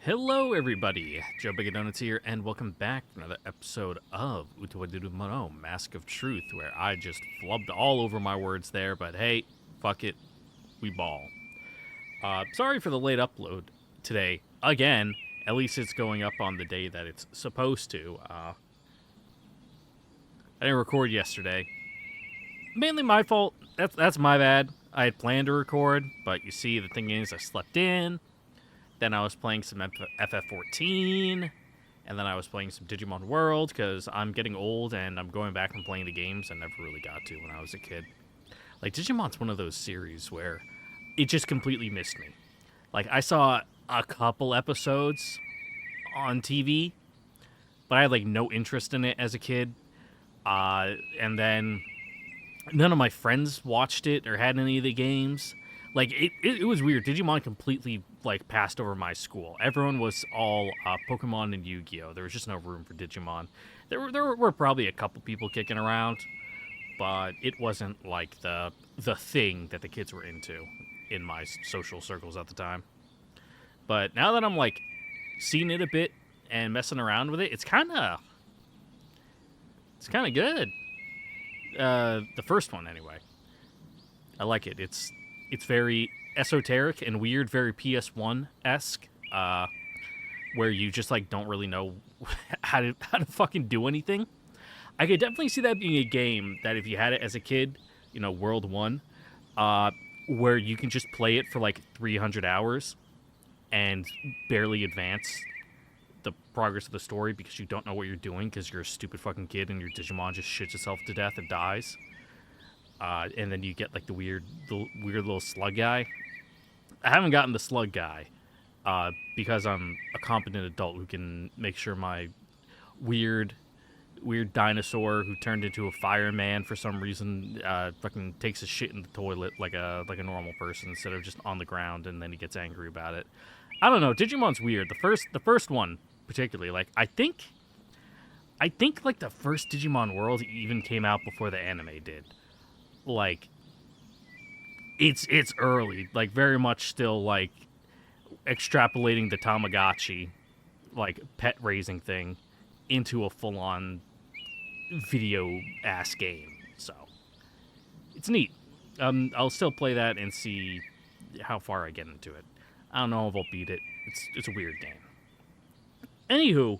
Hello, everybody. Joe Big Donuts here, and welcome back to another episode of Utawarerumono, Mask of Truth, where I just flubbed all over my words there, but hey, fuck it, we ball. Sorry for the late upload today. Again, at least it's going up on the day that it's supposed to. I didn't record yesterday. Mainly my fault. That's my bad. I had planned to record, but you see, the thing is, I slept in. Then I was playing some FF14, and then I was playing some Digimon World, because I'm getting old, and I'm going back and playing the games I never really got to when I was a kid. Like, Digimon's one of those series where it just completely missed me. Like, I saw a couple episodes on TV, but I had, like, no interest in it as a kid. And then none of my friends watched it or had any of the games. Like, it was weird. Digimon completely, like, passed over my school. Everyone was all Pokemon and Yu-Gi-Oh! There was just no room for Digimon. There were probably a couple people kicking around, but it wasn't, like, the thing that the kids were into in my social circles at the time. But now that I'm, like, seeing it a bit and messing around with it, it's kind of good. The first one, anyway. I like it. It's very esoteric and weird, very PS1-esque, where you just, like, don't really know how to fucking do anything. I could definitely see that being a game that if you had it as a kid, you know, World 1, where you can just play it for, like, 300 hours and barely advance the progress of the story because you don't know what you're doing because you're a stupid fucking kid and your Digimon just shits itself to death and dies. And then you get, like, the weird little slug guy. I haven't gotten the slug guy because I'm a competent adult who can make sure my weird dinosaur who turned into a fireman for some reason fucking takes his shit in the toilet like a normal person instead of just on the ground, and then he gets angry about it. I don't know. Digimon's weird. The first one particularly. Like, I think like the first Digimon World even came out before the anime did. Like, it's early, like, very much still, like, extrapolating the Tamagotchi, like, pet raising thing into a full-on video-ass game, so it's neat. I'll still play that and see how far I get into it. I don't know if I'll beat it. It's a weird game. Anywho,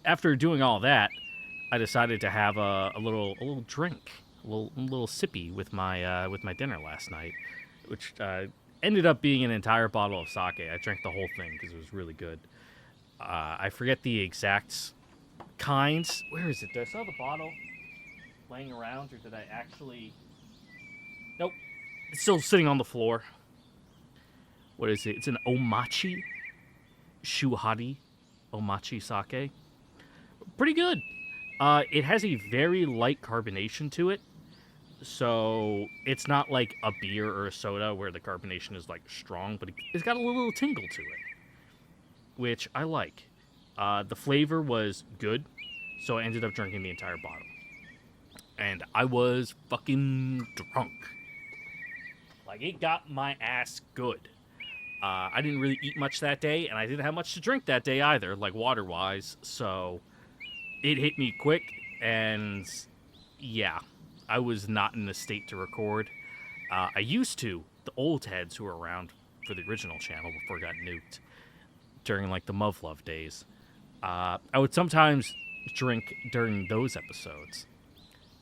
after doing all that, I decided to have a little drink. A little sippy with my dinner last night, which ended up being an entire bottle of sake. I drank the whole thing because it was really good. I forget the exact kinds. Where is it? Did I saw the bottle laying around, or did I actually? Nope. It's still sitting on the floor. What is it? It's an omachi shuhari omachi sake. Pretty good. It has a very light carbonation to it. So it's not like a beer or a soda where the carbonation is, like, strong, but it's got a little tingle to it, which I like. The flavor was good, so I ended up drinking the entire bottle. And I was fucking drunk. Like, it got my ass good. I didn't really eat much that day, and I didn't have much to drink that day either, like, water-wise, so it hit me quick, and yeah, I was not in a state to record. I used to, the old heads who were around for the original channel before it got nuked, during, like, the Muv-Love days, I would sometimes drink during those episodes,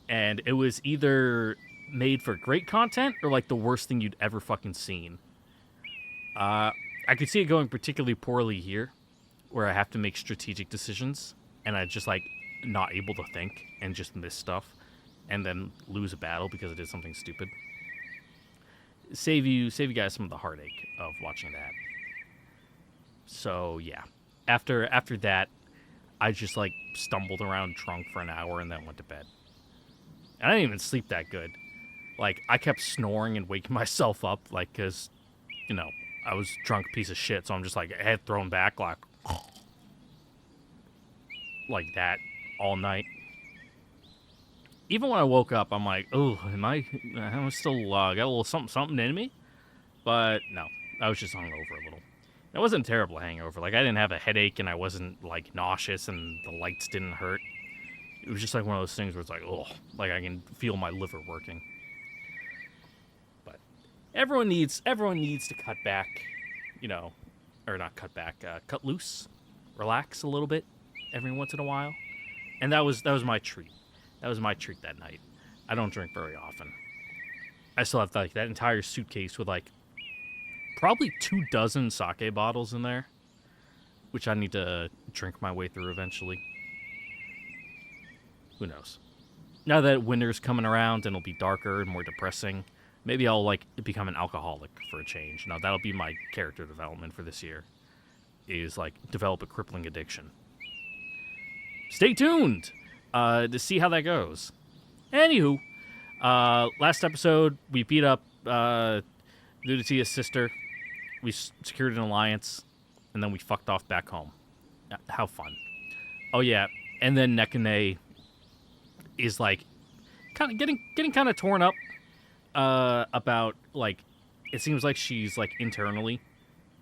and it was either made for great content or, like, the worst thing you'd ever fucking seen. I could see it going particularly poorly here, where I have to make strategic decisions, and I just, like, not able to think and just miss stuff and then lose a battle because I did something stupid. Save you guys some of the heartache of watching that. So yeah, after that, I just, like, stumbled around drunk for an hour and then went to bed. And I didn't even sleep that good. Like, I kept snoring and waking myself up, like, because, you know, I was a drunk piece of shit, so I'm just, like, head thrown back, like that all night. Even when I woke up, I'm like, oh, I'm still got a little something in me? But no, I was just hungover a little. It wasn't a terrible hangover. Like, I didn't have a headache and I wasn't, like, nauseous and the lights didn't hurt. It was just like one of those things where it's like, oh, like I can feel my liver working. But everyone needs to cut back, you know, or not cut back, cut loose, relax a little bit every once in a while. And that was my treat. That was my treat that night. I don't drink very often. I still have like that entire suitcase with like probably 24 sake bottles in there, which I need to drink my way through eventually. Who knows? Now that winter's coming around and it'll be darker and more depressing, maybe I'll like become an alcoholic for a change. Now that'll be my character development for this year, is like develop a crippling addiction. Stay tuned to see how that goes. Anywho, last episode we beat up Luditia's sister. We secured an alliance, and then we fucked off back home. How fun! Oh yeah, and then Nekane is like kind of getting kind of torn up about like it seems like she's like internally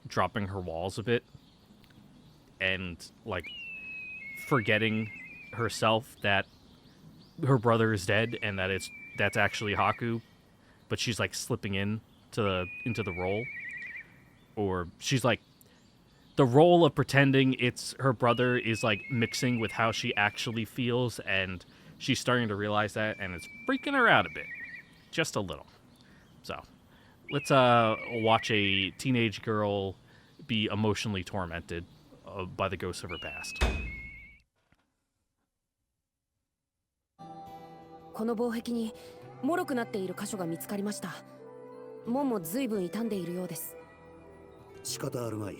dropping her walls a bit and like forgetting herself that her brother is dead and that that's actually Haku, but she's like slipping into the role, or she's like the role of pretending it's her brother is like mixing with how she actually feels, and she's starting to realize that, and it's freaking her out a bit, just a little. So let's watch a teenage girl be emotionally tormented by the ghosts of her past. この防壁に脆くなっている箇所が見つかりました。門も随分傷んでいるようです。仕方あるまい。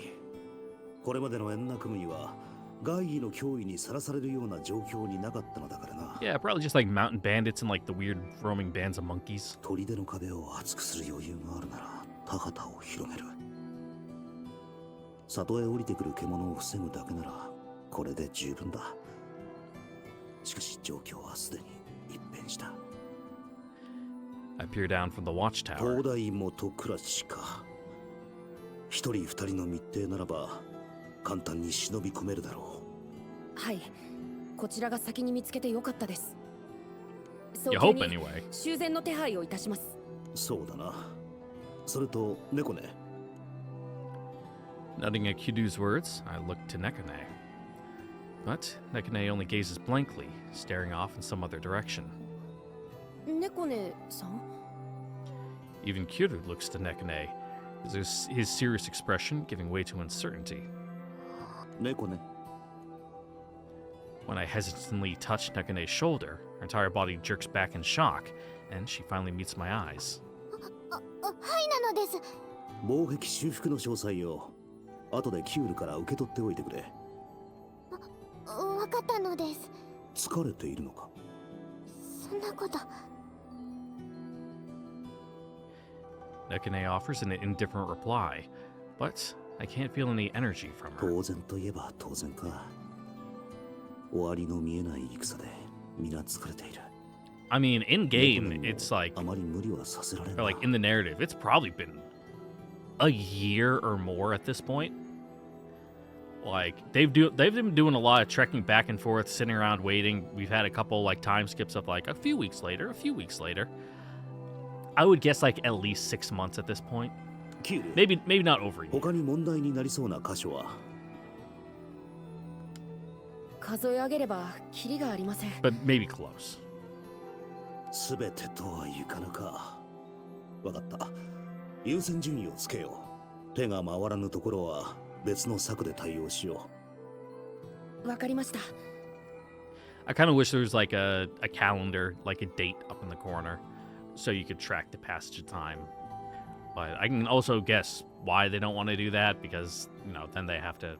これまでの円楽組は外異の脅威にさらされるような状況になかったのだからな。Yeah, probably just like mountain bandits and like the weird roaming bands of monkeys. 砦の壁を厚くする余裕があるなら田畑を広げる。里へ降りてくる獣を防ぐだけならこれで十分だ。しかし状況はすでに一変した。I peer down from the watchtower. 東大元暮らしか。一人二人の密偵ならば簡単に忍び込めるだろう。はい、こちらが先に見つけてよかったです。You hope anyway. 修繕の手配をいたします。そうだな。それと猫ね。Nodding at Kidu's words, I look to Nekane. But Nekane only gazes blankly, staring off in some other direction. Nekone-san? Even Kiru looks to Nekane, his serious expression giving way to uncertainty. Nekone. When I hesitantly touch Nekane's shoulder, her entire body jerks back in shock, and she finally meets my eyes. はいなのです。防壁修復の詳細を後でキュールから受け取っておいてくれ。わかったのです。疲れているのか。そんなこと。Nekane offers an indifferent reply, but I can't feel any energy from her. 当然といえば当然か。終わりの見えない戦で皆疲れている。I mean, in game, it's like, or like in the narrative, it's probably been a year or more at this point. Like they've been doing a lot of trekking back and forth, sitting around waiting. We've had a couple like time skips of like a few weeks later. I would guess like at least 6 months at this point. Maybe not over a year. 他に問題になりそうな箇所は。数え上げればキリがありません。But maybe close. すべてとはいかぬか。わかった。優先順位をつけよう。手が回らぬところは別の策で対応しよう。わかりました。I kind of wish there was like a calendar, like a date up in the corner, so you could track the passage of time. But I can also guess why they don't want to do that, because, you know, then they have to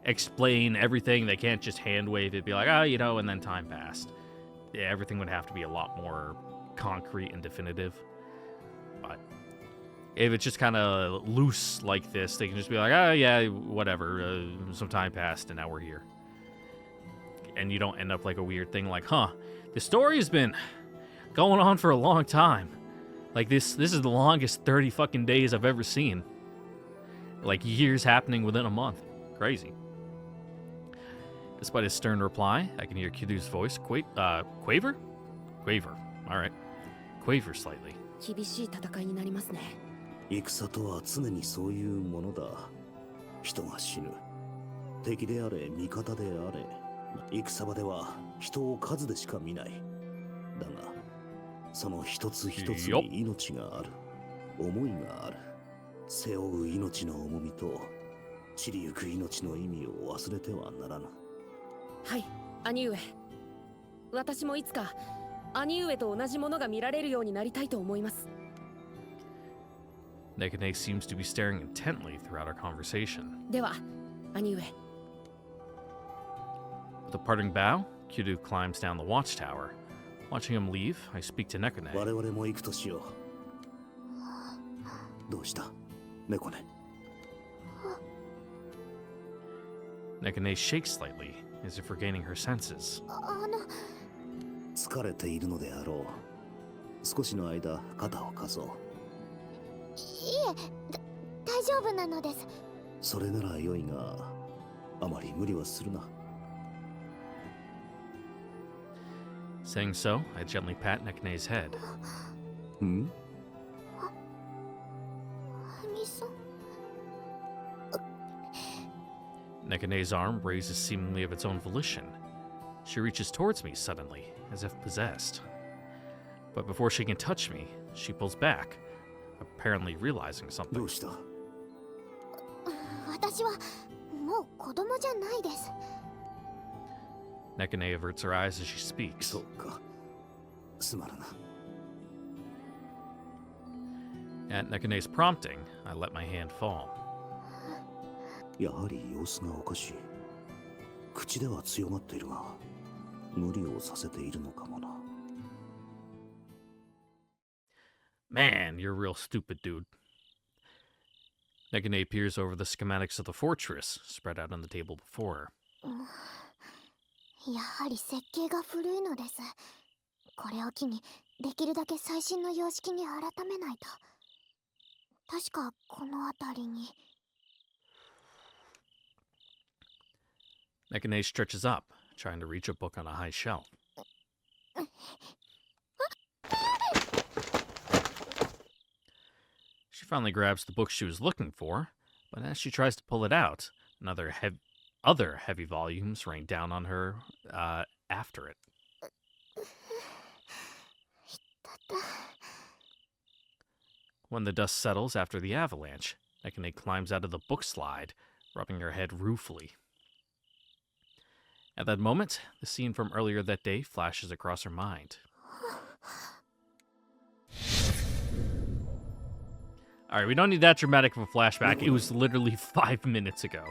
explain everything. They can't just hand wave it, be like, and then time passed. Yeah, everything would have to be a lot more concrete and definitive. But if it's just kind of loose like this, they can just be like, whatever, some time passed and now we're here. And you don't end up like a weird thing like, the story has been going on for a long time. Like this is the longest 30 fucking days I've ever seen. Like years happening within a month. Crazy. Despite his stern reply, I can hear Kiryu's voice quaver? Quaver. Alright. Quaver slightly. 厳しい戦いになりますね。戦とは常にそういうものだ。人が死ぬ。敵であれ、味方であれ。戦場では人を数でしか見ない。だが、その一つ一つに命がある。思いがある。背負う命の重みと散りゆく命の意味を忘れてはならぬ。はい、兄上。私もいつか兄上と同じものが見られるようになりたいと思います。Nekane seems to be staring intently throughout our conversation. では、兄上。With a parting bow, Kiryu climbs down the watchtower. Watching him leave, I speak to Nekane. 我々も行くとしよう。どうした猫ね。Nekane shakes slightly, as if regaining her senses. 疲れているのであろう。少しの間、肩を貸そう。いえ、大丈夫なのです。それなら良いが、あまり無理はするな。Saying so, I gently pat Nekane's head. んNekane's arm raises seemingly of its own volition. She reaches towards me suddenly, as if possessed. But before she can touch me, she pulls back, apparently realizing ど something. うした私はもう子供じゃないです。Nekane averts her eyes as she speaks. そうか。すまるな。At Nekane's prompting, I let my hand fall. やはり様子がおかしい。口では強まっているが、無理をさせているのかもな。Man, you're a real stupid, dude. Nekane peers over the schematics of the fortress, spread out on the table before her. やはり設計が古いのです。これを機にできるだけ最新の様式に改めないと。確かこの辺りに。Nekane stretches up, trying to reach a book on a high shelf. She finally grabs the book she was looking for, but as she tries to pull it out, other heavy volumes rain down on her after it. When the dust settles after the avalanche, Nekane climbs out of the book slide, rubbing her head ruefully. At that moment, the scene from earlier that day flashes across her mind. Alright, we don't need that dramatic of a flashback. It was literally 5 minutes ago.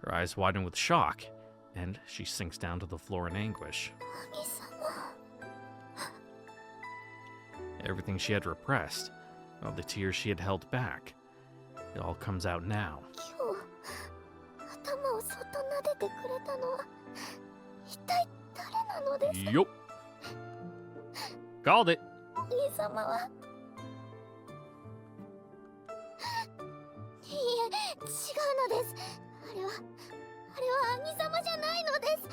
Her eyes widen with shock, and she sinks down to the floor in anguish. Everything she had repressed, all the tears she had held back, it all comes out now. 頭をそっと撫でてくれたのは一体誰なのですか？ Yup. Called it. 兄様は。いいえ、違うのです。あれは兄様じゃないのです。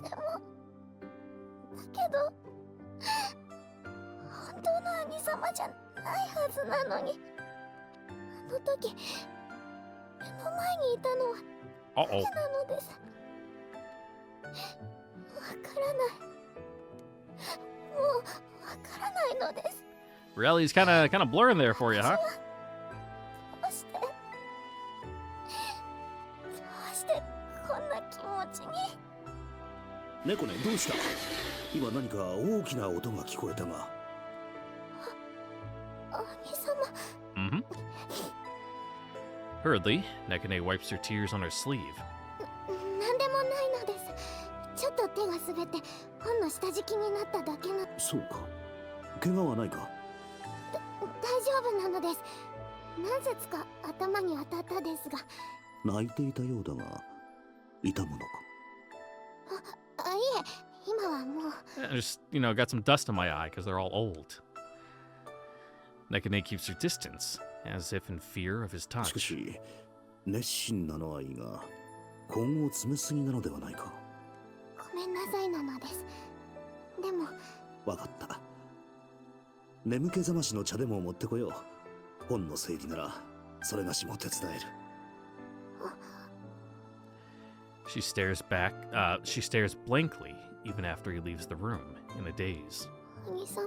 でもだけど本当の兄様じゃないはずなのに、あの時目の前にいたのは誰なのです。わからない。もうわからないのです。 Reality's kind of blurring there for you, huh? どうしてこんな気持ちに。猫ね、どうした？今何か大きな音が聞こえたが。兄様。Mm-hmm. Hurriedly, Nekane wipes her tears on her sleeve. なんでもないのです。ちょっと手が滑って本の下敷きになっただけの。そうか。怪我はないか？大丈夫なのです。何節か頭に当たったですが。泣いていたようだが、痛むのか？あ、いえ、今はもう。 I just, got some dust in my eye because they're all old. Nekane keeps her distance, as if in fear of his しか touch. し熱心なのはいいが根を詰めすぎなのではないか。ごめんなさいなのです。でもわかった。眠気覚ましの茶でも持ってこよう。本の整理ならそれがしも手伝える。She stares blankly, even after he leaves the room, in a daze. 兄様、違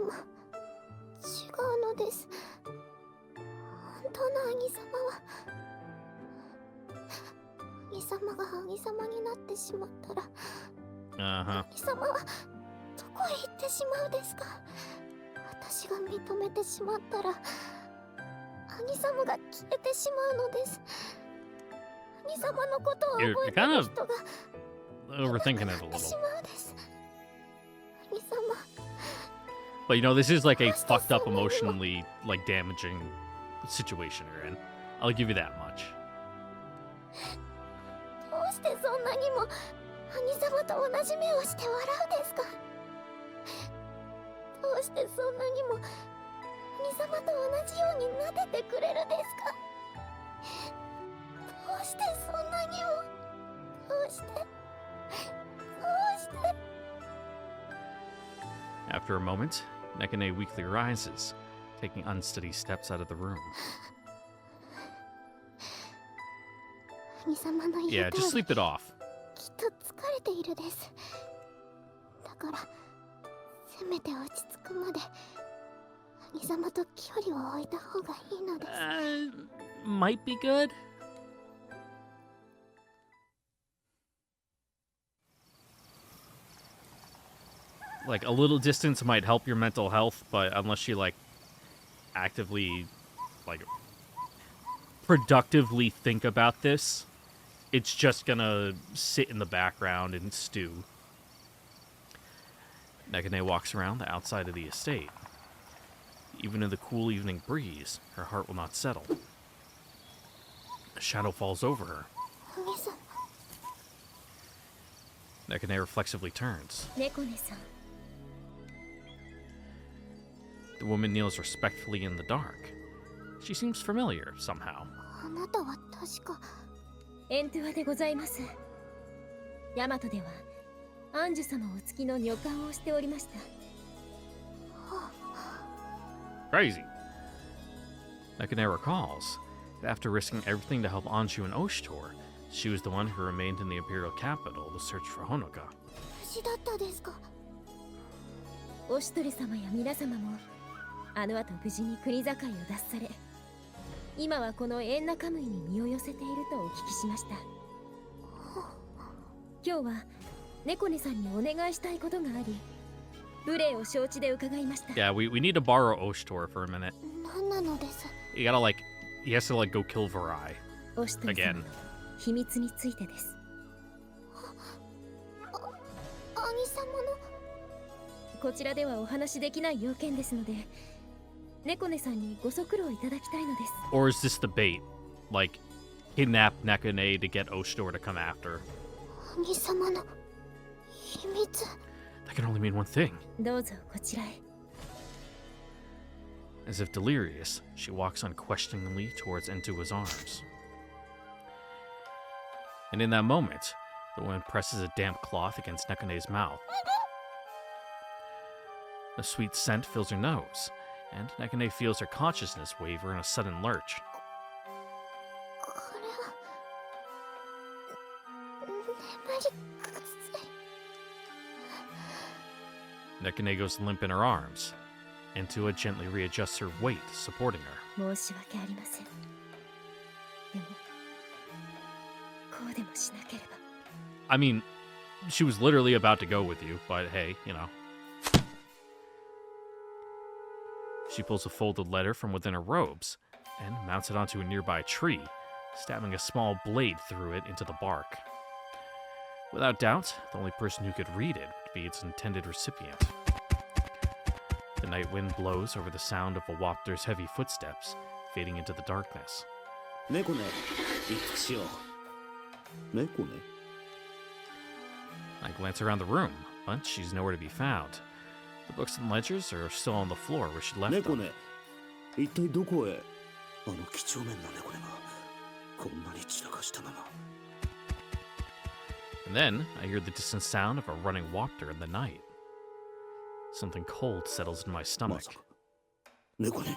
うのです。本当の兄様は、兄様が兄様になってしまったら、 Uh-huh. 兄様はどこへ行ってしまうですか。私が認めてしまったら、兄様が消えてしまうのです。兄様のことを覚えてる人が Overthinking it a なって little. しまうです。兄様。 But this is like a fucked up, emotionally, like, damaging situation you're in. I'll give you that much. どうしてそんなにも兄様と同じ目をして笑うですか。どうしてそんなにも兄様と同じように撫でてくれるですか。どうしてそんなにも、どうして。 After a moment, Nekane weakly rises, taking unsteady steps out of the room. 兄様の言 Yeah, う通 just り、 sleep it off. きっと疲れているです。だからせめて落ち着くまで兄様と距離を置いた方がいいのです。 Might be good. Like, a little distance might help your mental health, but unless you, like, actively, like, productively think about this, it's just gonna sit in the background and stew. Nekane walks around the outside of the estate. Even in the cool evening breeze, her heart will not settle. A shadow falls over her. 兄様。 Nekane reflexively turns. 猫ねさん。 The woman kneels respectfully in the dark. She seems familiar, somehow. あなたは確か。エントゥアでございます。ヤマトではアンジュ様お付きの女官をしておりました。 Crazy. Nekane recalls that after risking everything to help Anshu and Oshtor, she was the one who remained in the Imperial capital to search for Honoka. 無事だったですか。おしとり様や皆様もあの後無事に国境を脱され、今はこのエンナカムイに身を寄せているとお聞きしました。今日は猫根さんにお願いしたいことがあり、無礼を承知で伺いました。 Yeah, we need to borrow Oshtor for a minute. 何なのです。 You gotta, like, he has to, like, go kill Varai. おしとり様の秘密についてです。兄様の。こちらではお話しできない要件ですので、猫根さんにご足労いただきたいのです。 Or is this the bait? Like, kidnap Nekane to get Oshtor to come after? 兄様の秘密。 That can only mean one thing. どうぞこちらへ。 As if delirious, she walks unquestioningly towards Entua's arms. And in that moment, the woman presses a damp cloth against Nekane's mouth. A sweet scent fills her nose, and Nekane feels her consciousness waver in a sudden lurch. これは眠り薬。 Nekane goes limp in her arms. Entua gently readjusts her weight, supporting her. 申し訳ありません。でも、こうでもしなければ。 I mean, she was literally about to go with you, but hey, She pulls a folded letter from within her robes and mounts it onto a nearby tree, stabbing a small blade through it into the bark. Without doubt, the only person who could read it would be its intended recipient. The night wind blows over the sound of a wafter's heavy footsteps, fading into the darkness. 猫ね、一服しよう。猫ね。I glance around the room, but she's nowhere to be found. The books and ledgers are still on the floor where she left 猫 them. ね、一体どこへあの几帳面な猫ねがこんなに散らかしたまま。 And then I hear the distant sound of a running water in the night. Something cold settles in my ま stomach. さか猫ね。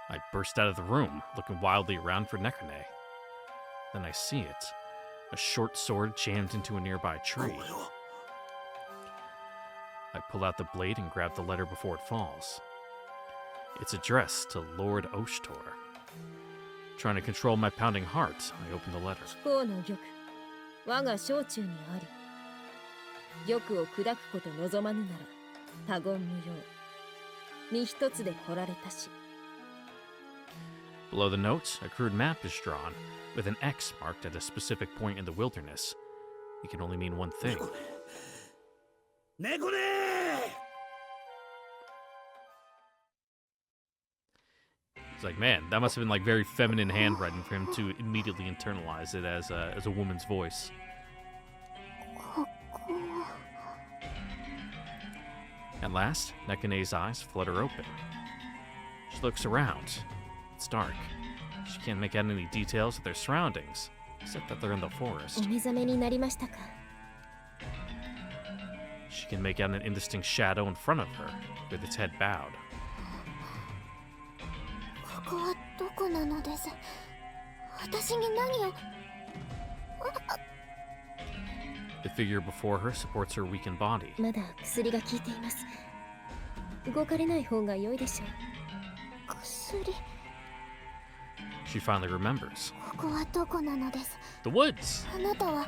I burst out of the room, looking wildly around for Nekone. Then I see it. A short sword jammed into a nearby こ tree. れは I pull out the blade and grab the letter before it falls. It's addressed to Lord Oshtor. Trying to control my pounding heart, I open the letter. 貴公の玉、我が小中にあり。玉を砕くこと望まぬなら、他言無用。身一つで掘られたし。 Below the note, a crude map is drawn, with an X marked at a specific point in the wilderness. It can only mean one thing. 猫ね。猫ね。 It's like, man, that must have been like very feminine handwriting for him to immediately internalize it as a woman's voice. ここは At last, Nekone's eyes flutter open. She looks around. It's dark. She can't make out any details of their surroundings, except that they're in the お forest. 目覚めになりましたか。 She can make out an indistinct shadow in front of her, with its head bowed. ここはどこなのです。私に何を。 The figure before her supports her weakened body. まだ薬が効いています。動かれない方が良いでしょう。薬。 She finally remembers. ここはどこなのです。 The woods! あなたは。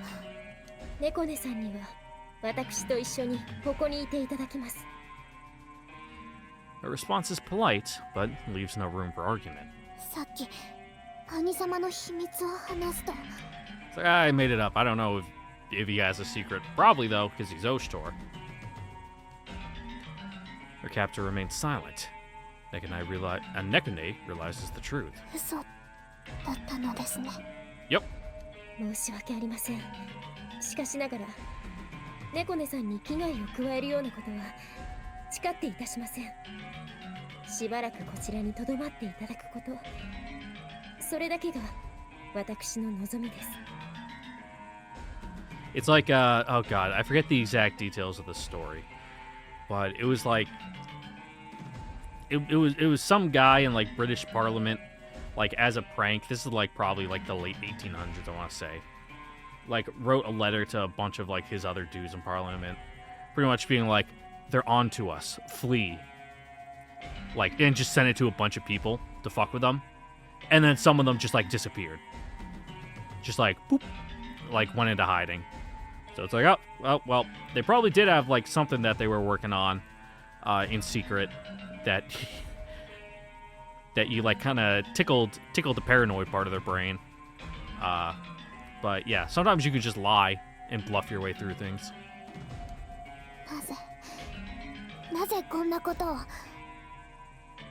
猫根さんには私と一緒にここにいていただきます。 Her response is polite, but leaves no room for argument. さっき兄様の秘密を話すと。 It's like, I made it up. I don't know if he has a secret. Probably, though, because he's Oshtor. Her captor remains silent. Nekone realizes the truth. 嘘だったのですね。 Yep. 申し訳ありません。しかしながら猫根さんに危害を加えるようなことは誓っていたしません。しばらくこちらにとどまっていただくこと、それだけが私の望みです。 It's like, oh god, I forget the exact details of the story, but it was like, it was some guy in like British Parliament, like as a prank. This is like probably like the late 1800s, I want to say. Like wrote a letter to a bunch of like his other dudes in Parliament, pretty much being like, they're on to us, flee. Like, and just sent it to a bunch of people to fuck with them, and then some of them just like disappeared, just like boop, like went into hiding. So it's like, oh, well, they probably did have like something that they were working on in secret that that you like kind of tickled the paranoid part of their brain. But yeah, sometimes you can just lie and bluff your way through things. なぜこんなことを。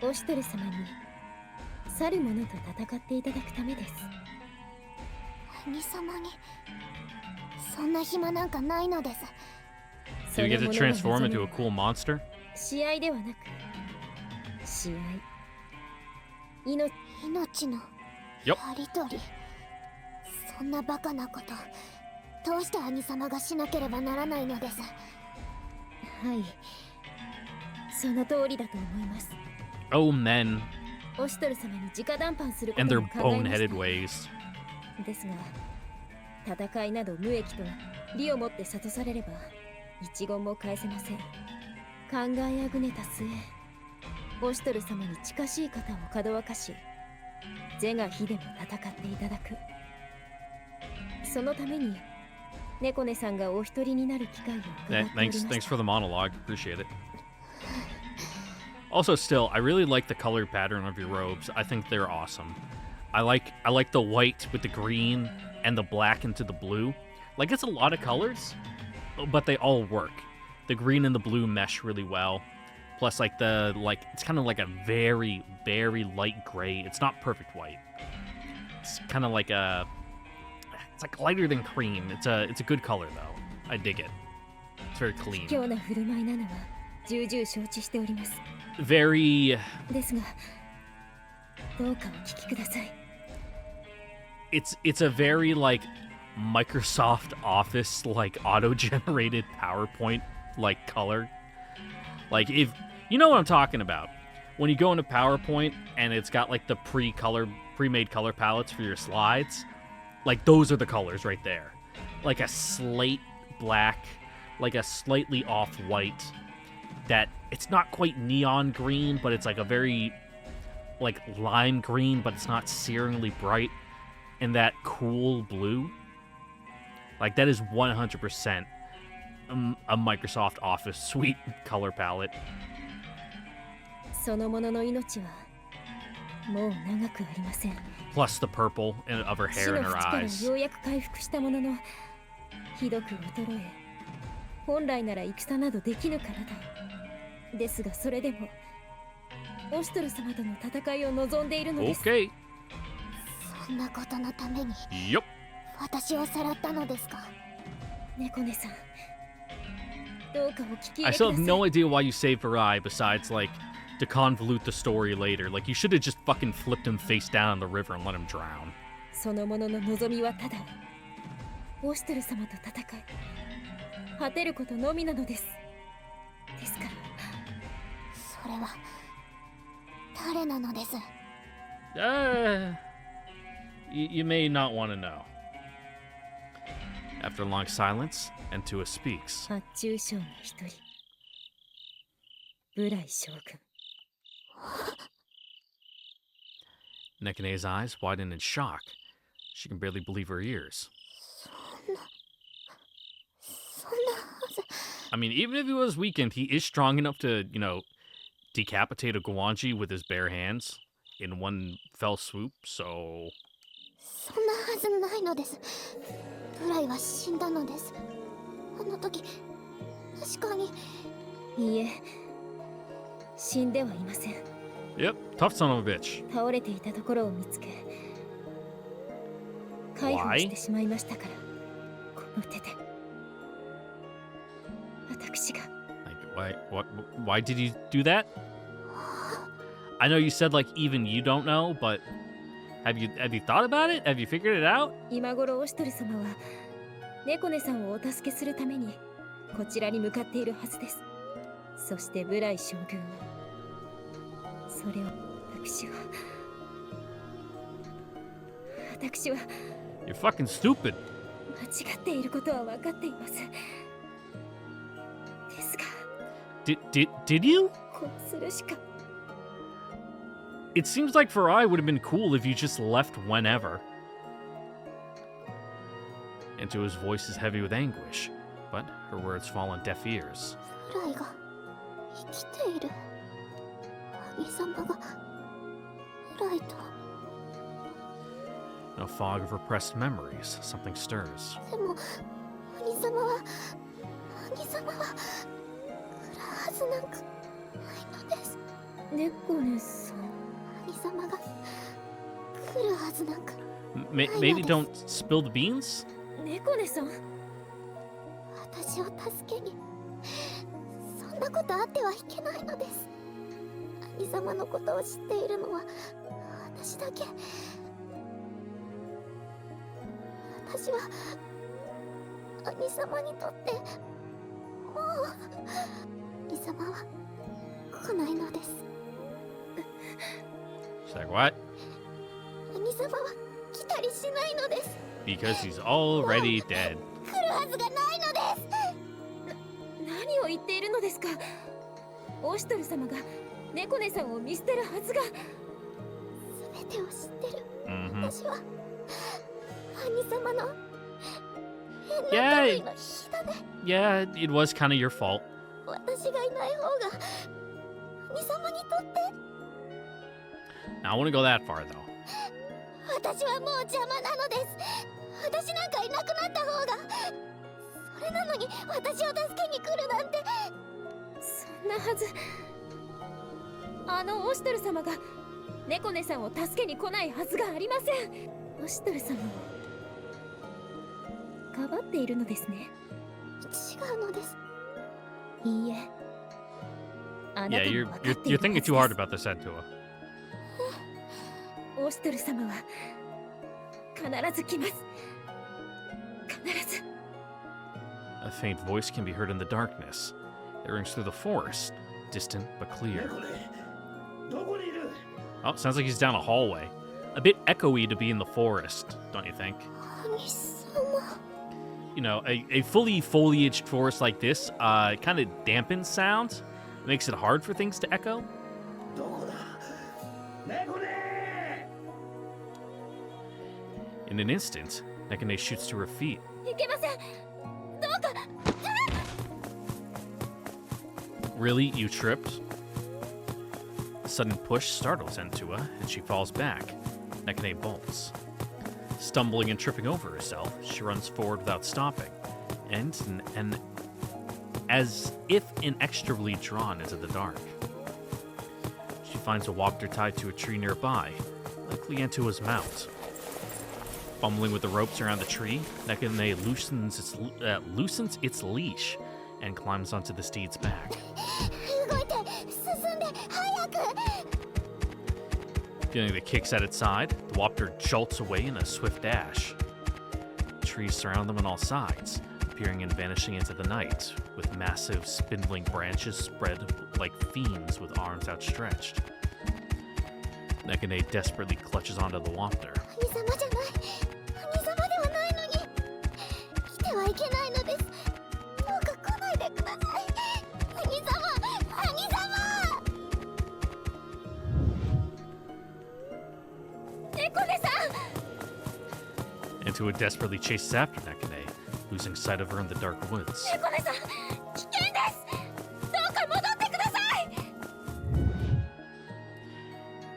オシュトル様に去る者と戦っていただくためです。兄様にそんな暇なんかないのです。 Do we get to transform into a cool monster? 試合ではなく試合。命のやりとり。そんなバカなことどうして兄様がしなければならないのです。はい、その通りだと思います。 Oh, men オシュトル様に直談判するこ and と their も考えまし boneheaded た。 ways. ですが戦いなど無益と利をもって諭されれば一言も返せません。考えあぐねた末、オシュトル様に近しい方をかどわかし、是が非でも戦っていただく。そのために猫根さんがお一人になる機会を伺っておりました。 Thanks for the monologue. Appreciate it. Also, still, I really like the color pattern of your robes. I think they're awesome. I like the white with the green and the black into the blue. Like, it's a lot of colors, but they all work. The green and the blue mesh really well. Plus, it's kind of like a very, very light gray. It's not perfect white. It's kind of like like lighter than cream. It's a good color though. I dig it. It's very clean. 卑怯な振る舞いなのは重々承知しております。 Very. ですが、どうかお聞きください。It's a very like Microsoft Office like auto-generated PowerPoint like color. Like if you know what I'm talking about. When you go into PowerPoint and it's got like the pre-made color palettes for your slides, like those are the colors right there. Like a slate black, like a slightly off-white, that it's not quite neon green, but it's like a very like lime green, but it's not searingly bright, and that cool blue. Like that is 100% a Microsoft Office suite color palette. そのものの命はもう長くありません。 Plus the purple of her 死 hair の and her 淵から eyes. ようやく回復したものの、ひどく衰え、本来なら戦などできぬからだ。ですがそれでもオシュトル様との戦いを望んでいるのです。 Okay. そんなことのために Yup. 私をさらったのですか。猫姉さん、どうかお聞き入 I れくだ still さ have い。 no idea why you saved her eye besides like to convolute the story later. Like you should have just fucking flipped him face down in the river and let him drown. そのものの望みはただオシュトル様と戦い果てることのみなのです。ですからそれは誰なのです。 You may not want to know. After a long silence, Entua speaks. 発注将の一人、ブライ将軍。 Nekane's eyes widen in shock. She can barely believe her ears. そんなはず。 I mean, even if he was weakened, he is strong enough to, decapitate a Guanji with his bare hands in one fell swoop, so... そんなはずないのです。ブライは死んだのです。あの時確かに。いいえ、死んではいません。 Yep, tough son of a bitch. 倒れていたところを見つけ介抱してしまいましたから、この手で私が。 Like, why did you do that? I know you said, like, even you don't know, but have you thought about it? Have you figured it out? 今頃オシュトル様は猫姉さんをお助けするためにこちらに向かっているはずです。そしてブライ将軍、それを私は You're fucking stupid. 間違っていることは分かっています。ですが Did you? こうするしか。 It seems like Farai would have been cool if you just left whenever. Entua's voice is heavy with anguish, but her words fall on deaf ears. ブライが生きている。兄様がブライと。 In a fog of repressed memories, something stirs. でも兄様は来るはずなんかないのです。猫姉さん、兄様が来るはずなんか。 Maybe don't spill the beans? 猫姉さん、私を助けに。そんなことあってはいけないのです。兄様のことを知っているのは私だけ。私は兄様にとってもう兄様は来ないのです。 She's like, what? 兄様は来たりしないのです。 Because he's already dead. 来るはずがないのです。何を言っているのですか。オシュトル様が猫姉さんを見捨てるはずが。全てを知ってる。 Mm-hmm. 私は兄様の Yeah, 変な日だね。 yeah, it was kind of your fault. 私がいない方が兄様にとって。 Now, I wouldn't go that far, though. 私はもう邪魔なのです。私なんかいなくなった方が。それなのに私を助けに来るなんて。そんなはず。オシュトル様が猫姉さんを助けに来ないはずがありません。オシュトル様をかばっているのですね。違うのです。いいえ。あな Yeah, た you're も分か you're ってい you're るは thinking ず too hard です。 about this, Antua. オーシュトル様は必ず来ます。必ず。 A faint voice can be heard in the darkness. It rings through the forest, distant but clear. どこにいる？ Oh, sounds like he's down a hallway. A bit echoey to be in the forest, don't you think? 兄様。 You know, a fully foliaged forest like this kind of dampens sound. Makes it hard for things to echo. どこだ？猫ね！ In an instant, Nekane shoots to her feet. いけません。どうか。 Really? You tripped? A sudden push startles Entua, and she falls back. Nekane bolts. Stumbling and tripping over herself, she runs forward without stopping, and as if inextricably drawn into the dark. She finds a Wapter tied to a tree nearby, likely Entua's mount. Fumbling with the ropes around the tree, Nekane loosens its leash and climbs onto the steed's back. 動いて、進んで、早く。 Feeling the kicks at its side, the Wapter jolts away in a swift dash. Trees surround them on all sides, appearing and vanishing into the night, with massive, spindling branches spread like fiends with arms outstretched. Nekane desperately clutches onto the Wapter. 兄様じゃない。兄様ではないのに。来てはいけないのです。どうか来ないでください。兄様、兄様。 猫根さん。 Entua desperately chases after Nekane, losing sight of her in the dark woods. 猫根さん、危険です。どうか戻ってください。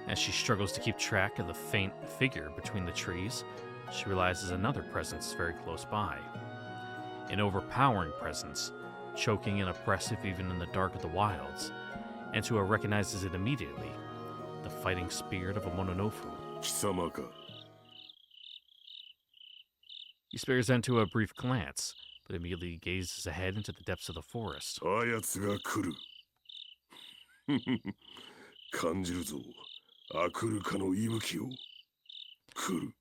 As she struggles to keep track of the faint figure between the trees, she realizes another presence very close by. An overpowering presence, choking and oppressive even in the dark of the wilds. Entua recognizes it immediately, the fighting spirit of a Mononofu. 貴様か。 He spares Entua a brief glance, but immediately gazes ahead into the depths of the forest. あやつが来る。感じるぞ。アクルカの息吹を。来る。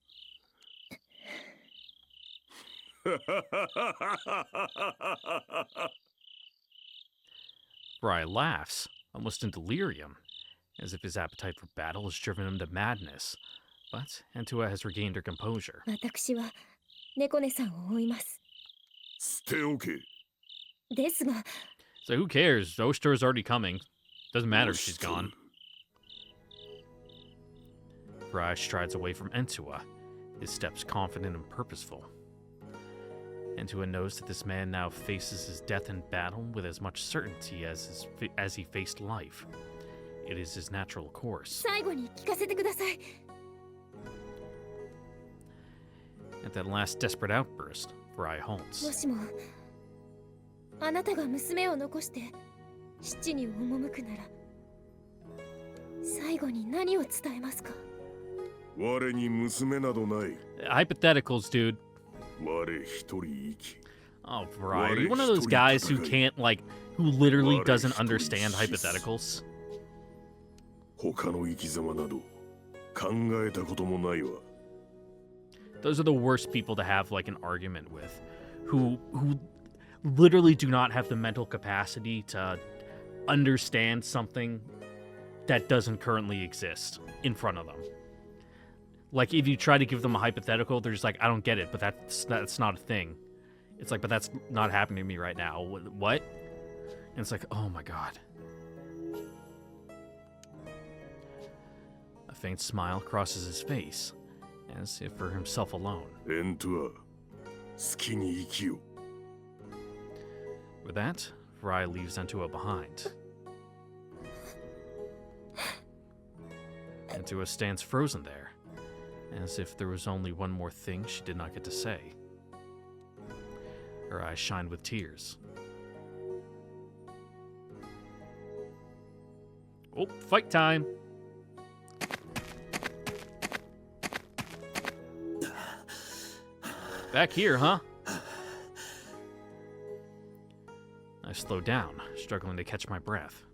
Fry laughs, almost in delirium, as if his appetite for battle has driven him to madness. But Entua has regained her composure. 私は猫根さんを追います。捨ておけ。ですが、 So who cares? Oster is already coming. Doesn't matter if she's 押しとる gone. Fry strides away from Entua, his steps confident and purposeful. Entua knows that this man now faces his death in battle with as much certainty as he faced life. It is his natural course. 最後に聞かせてください。 At that last desperate outburst, Fry も halts. しもあなたが娘を残して七に赴くなら、最後に何を伝えますか？我に娘などない。 Hypotheticals, dude. 我一人生き。 Oh, Fry, are you one of those guys who can't, who literally doesn't understand hypotheticals? 他の生き様など考えたこともないわ。 Those are the worst people to have, an argument with. Who literally do not have the mental capacity to understand something that doesn't currently exist in front of them. Like, if you try to give them a hypothetical, they're just like, I don't get it, but that's not a thing. It's like, but that's not happening to me right now. What? And it's like, oh my god. A faint smile crosses his face, as if for himself alone. エントは好きに生きよ。 With that, Fry leaves Entua behind. Entua stands frozen there, as if there was only one more thing she did not get to say. Her eyes shine with tears. Oh, fight time! Back here, huh? I slow down, struggling to catch my breath.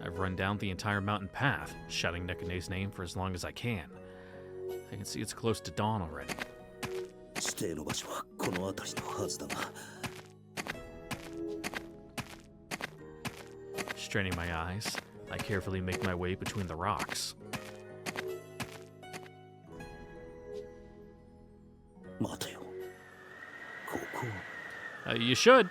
I've run down the entire mountain path, shouting Nekune's name for as long as I can. I can see it's close to dawn already. 指定の場所はこの辺りのはずだが。 Straining my eyes, I carefully make my way between the rocks. 待てよ。ここ。You should.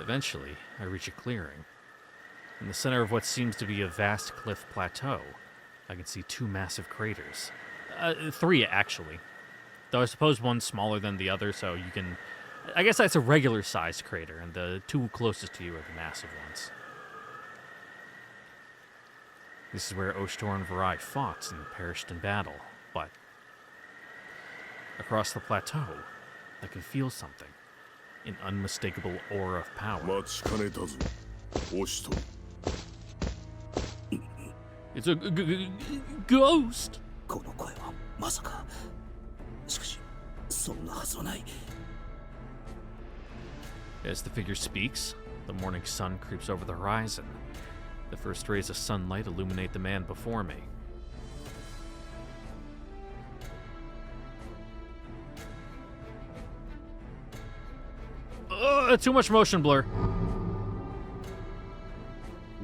Eventually, I reach a clearing. In the center of what seems to be a vast cliff plateau, I can see two massive craters. Three, actually. Though I suppose one's smaller than the other, so you can... I guess that's a regular-sized crater, and the two closest to you are the massive ones. This is where Oshtor and Varai fought and perished in battle, but... across the plateau, I can feel something. An unmistakable aura of power. It's a ghost! この声はまさか。しかし、そんなはずはない。 As the figure speaks, the morning sun creeps over the horizon. The first rays of sunlight illuminate the man before me. Too much motion blur.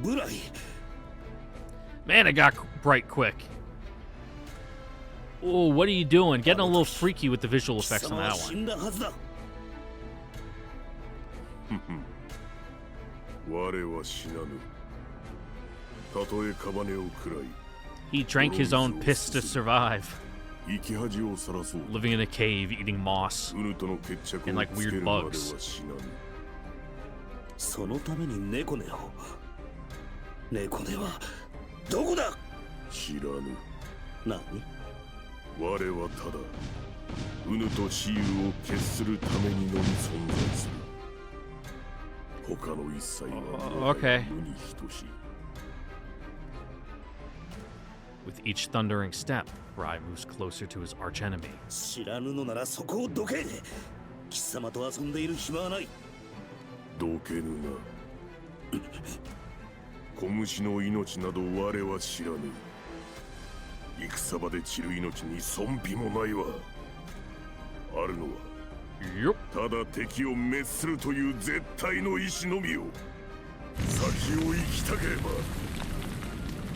ブライ。 Man, it got bright quick. Oh, what are you doing? Getting a little freaky with the visual effects on that 死 one. んだはずだ。我は死なぬ。たとえ屍を食らい、 He drank his own piss to survive, 生き恥をさらそう。 living in a cave, eating moss. ウヌとの決着 And を like つけ weird るまでは bugs. 死なぬ。そのために猫根を。猫根はどこだ。知らぬ。何。我はただウヌと雌雄を決するためにのみ存在する。他の一切は Okay. 無に等しい。 With each thundering step, Rai moves closer to his archenemy. 知らぬのならそこをどけ。貴様と遊んでいる暇はない。どけぬな。小虫の命など我は知らぬ。戦場で散る命に損否もないわ。あるのは Yup. ただ敵を滅するという絶対の意志のみを。先を行きたければ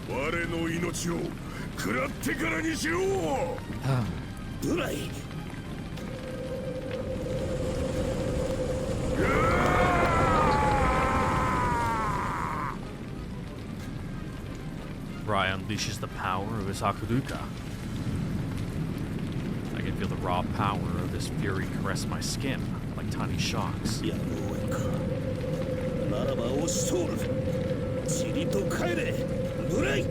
我の命を食らってからにしろ。ブライ。 Rai unleashes the power of his Hakuruka. I can feel the raw power of his fury caress my skin like tiny shocks. やろうか。ならば押し通る。ちりと帰れ。ブライ。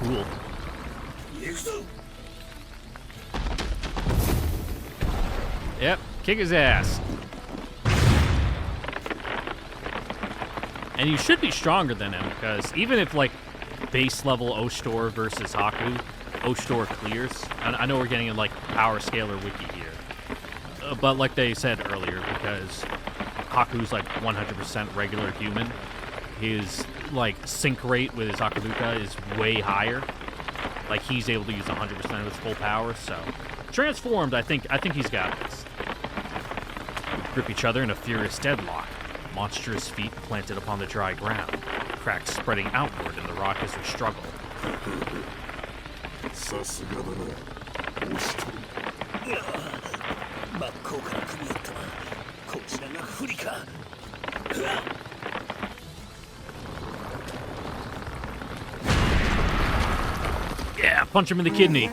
Cool. 行くぞ。 Yep, kick his ass. And you should be stronger than him, because even if, like, base level Oshtor versus Haku, Oshtor clears. I know we're getting in, like, power scaler wiki here. But like they said earlier, because Haku's, like, 100% regular human, his, like, sync rate with his Hakuruka is way higher. Like, he's able to use 100% of his full power, so... Transformed, I think he's got this. We grip each other in a furious deadlock. Monstrous feet planted upon the dry ground. Cracks spreading outward in the rock as we struggle. さすがだな。押しとる。真っ向から組み合ったな。こちらが不利か。 Yeah, punch him in the kidney.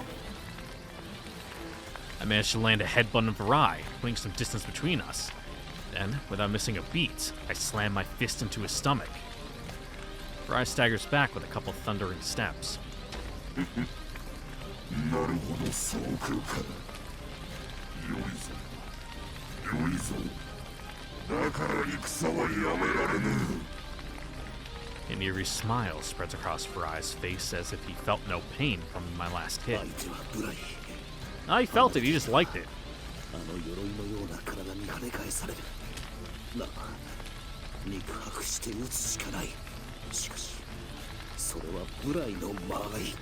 I managed to land a headbutt on Varai, putting some distance between us. Then, without missing a beat, I slam my fist into his stomach. Varai staggers back with a couple thundering steps. なるほどそうくるか。よいぞよいぞ。だから戦はやめられぬ。An eerie smile spreads across Farai's face as if he felt no pain from my last hit. 相手はブライ。 I felt it, he just liked it. あの鎧のような体に跳ね返される。なあ、肉薄して撃つしかない。しかしそれはブライの間合い。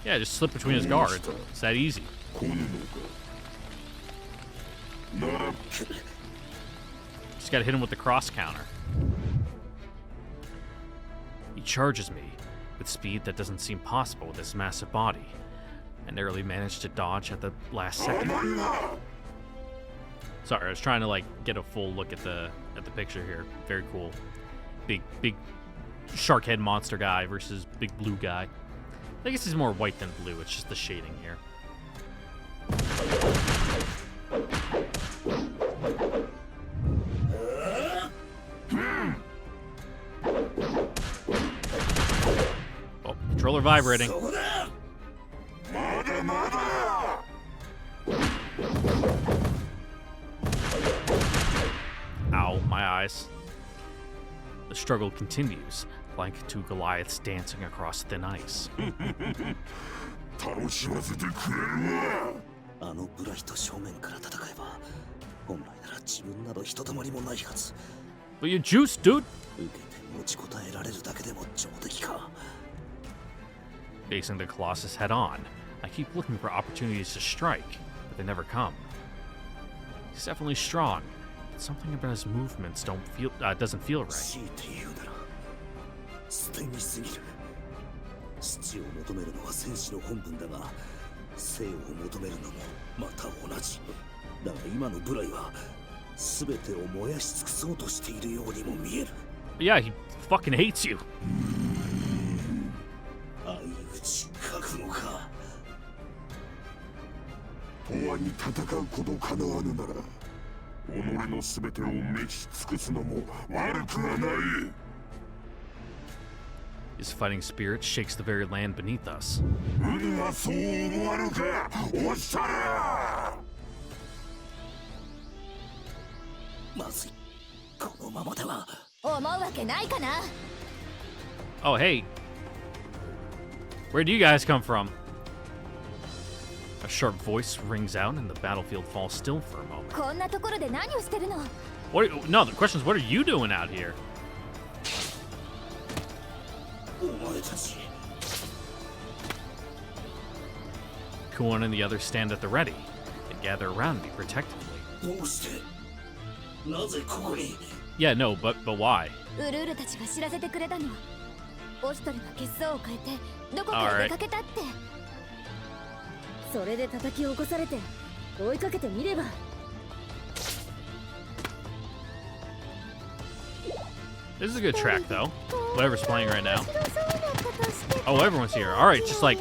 Yeah, just slip between his guards. It's that easy. こぬのか。なら Just gotta hit him with the cross counter. He charges me with speed that doesn't seem possible with his massive body. I narrowly managed to dodge at the last second. Sorry, I was trying to like get a full look at the picture here. Very cool. Big shark head monster guy versus big blue guy. I guess he's more white than blue, it's just the shading here. Oh, controller vibrating. Ow, my eyes. The struggle continues, like two Goliaths dancing across thin ice. 楽しませてくれるわ。あのブライと正面から戦えば、本来なら自分などひとたまりもないはず。 But you juice, dude! 受けて持ちこたえられるだけでも上出来か。 Facing the Colossus head on, I keep looking for opportunities to strike, but they never come. He's definitely strong, but something about his movements doesn't feel right. 強いて言うなら捨てにすぎる。父を求めるのは戦士の本分だが、生を求めるのもまた同じ。だが今のブライは全てを燃やし尽くそうとしているようにも見える。 Yeah, he fucking hates you. 相打ち覚悟か。永遠に戦うことかなわぬなら、己の全てを召し尽くすのも悪くはない。 His fighting spirit shakes the very land beneath us. 海はそう思わぬか、おっしゃれ。まずい。このままでは。思うわけないかな。 Oh, hey. Where do you guys come from? A sharp voice rings out and the battlefield falls still for a moment. こんなところで何をしてるの。 No, the question is, what are you doing out here? お前たち。 Kuon and the others stand at the ready and gather around me protectively. どうしてなぜここに。 Yeah, no, but why? ウルールたちが知らせてくれたの。オシトルが血相を変えてどこかへ出かけたって。それで叩き起こされて追いかけてみれば。 This is a good track, though. Whatever's playing right now. Oh, everyone's here. All right, just like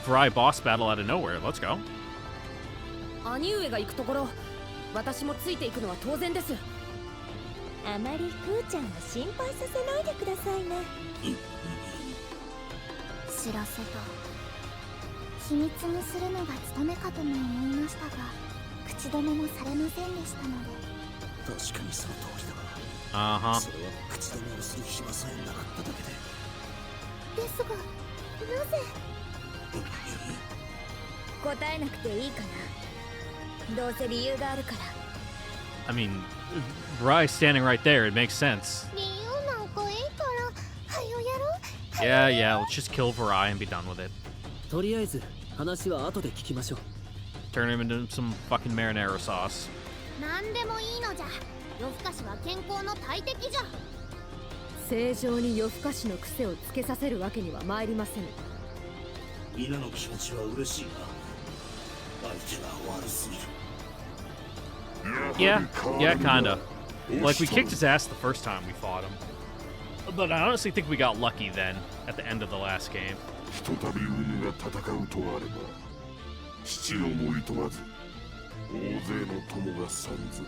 Farai boss battle out of nowhere. Let's go. 兄上が行くところ、私もついていくのは当然です。あまりクーちゃんを心配させないでくださいね。知らせた。秘密にするのが務めかとも思いましたが、口止めもされませんでしたので。確かにその通りだが。 Uh-huh. それは口止めをする暇さえなかっただけで。ですが、なぜ。答えなくていいかな。どうせ理由があるから。I mean, Farai's standing right there. It makes sense. 理由なんかいいから、はよやろう。 Yeah, let's just kill Farai and be done with it. とりあえず話は後で聞きましょう。 Turn him into some fucking marinara sauce. なんでもいいのじゃ。夜更かしは健康の大敵じゃ。正常に夜更かしの癖をつけさせるわけには参りません。皆の気持ちは嬉しいが、相手が悪すぎる。 Yeah, kinda. Like, we kicked his ass the first time we fought him. But I honestly think we got lucky then, at the end of the last game. ひとたび運が戦うとあれば、父をもいとわず、大勢の友が散ずる。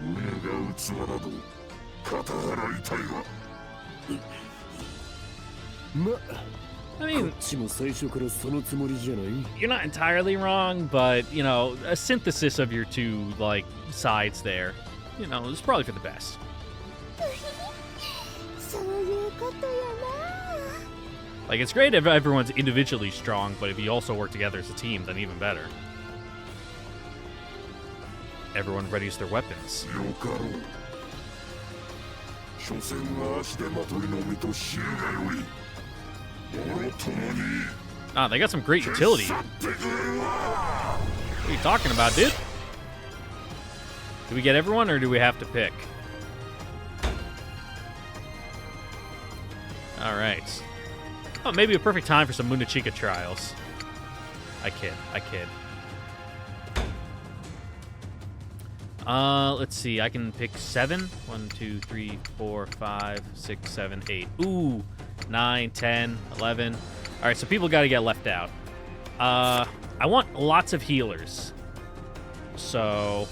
胸が器など、肩払いたいが。ま、I mean, you're not entirely wrong, but, you know, a synthesis of your two, like, sides there, you know, is probably for the best. そういうことやな。 Like, it's great if everyone's individually strong, but if you also work together as a team, then even better. Everyone readies their weapons. よかろう。所詮は足手まといの身と知るがよい。もろともに Ah, they got some great utility. 去ってくれるわ。 What are you talking about, dude? Do we get everyone, or do we have to pick? Alright. Oh, maybe a perfect time for some Munachika trials. I kid. Let's see. I can pick 7. 1, 2, 3, 4, 5, 6, 7, 8. Ooh, 9, 10, 11. All right, so people got to get left out. I want lots of healers. So,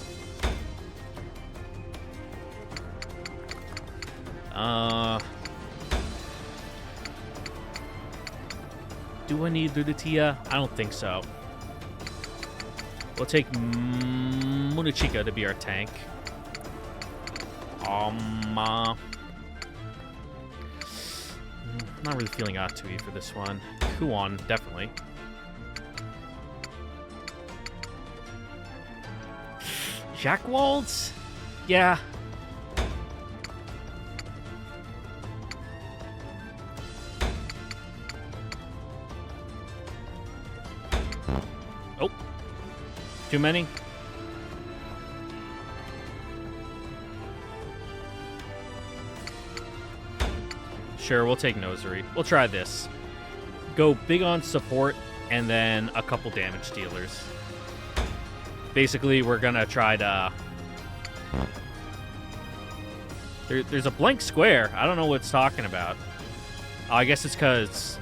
do I need Ludatia? I don't think so. We'll take Munachika to be our tank. Not really feeling Atsui for this one. Kuon, definitely. Jack Waltz? Yeah. Oh. Too many? Sure, we'll take Nosery. We'll try this. Go big on support, and then a couple damage dealers. Basically, we're gonna try to... There's a blank square. I don't know what it's talking about. Oh, I guess it's because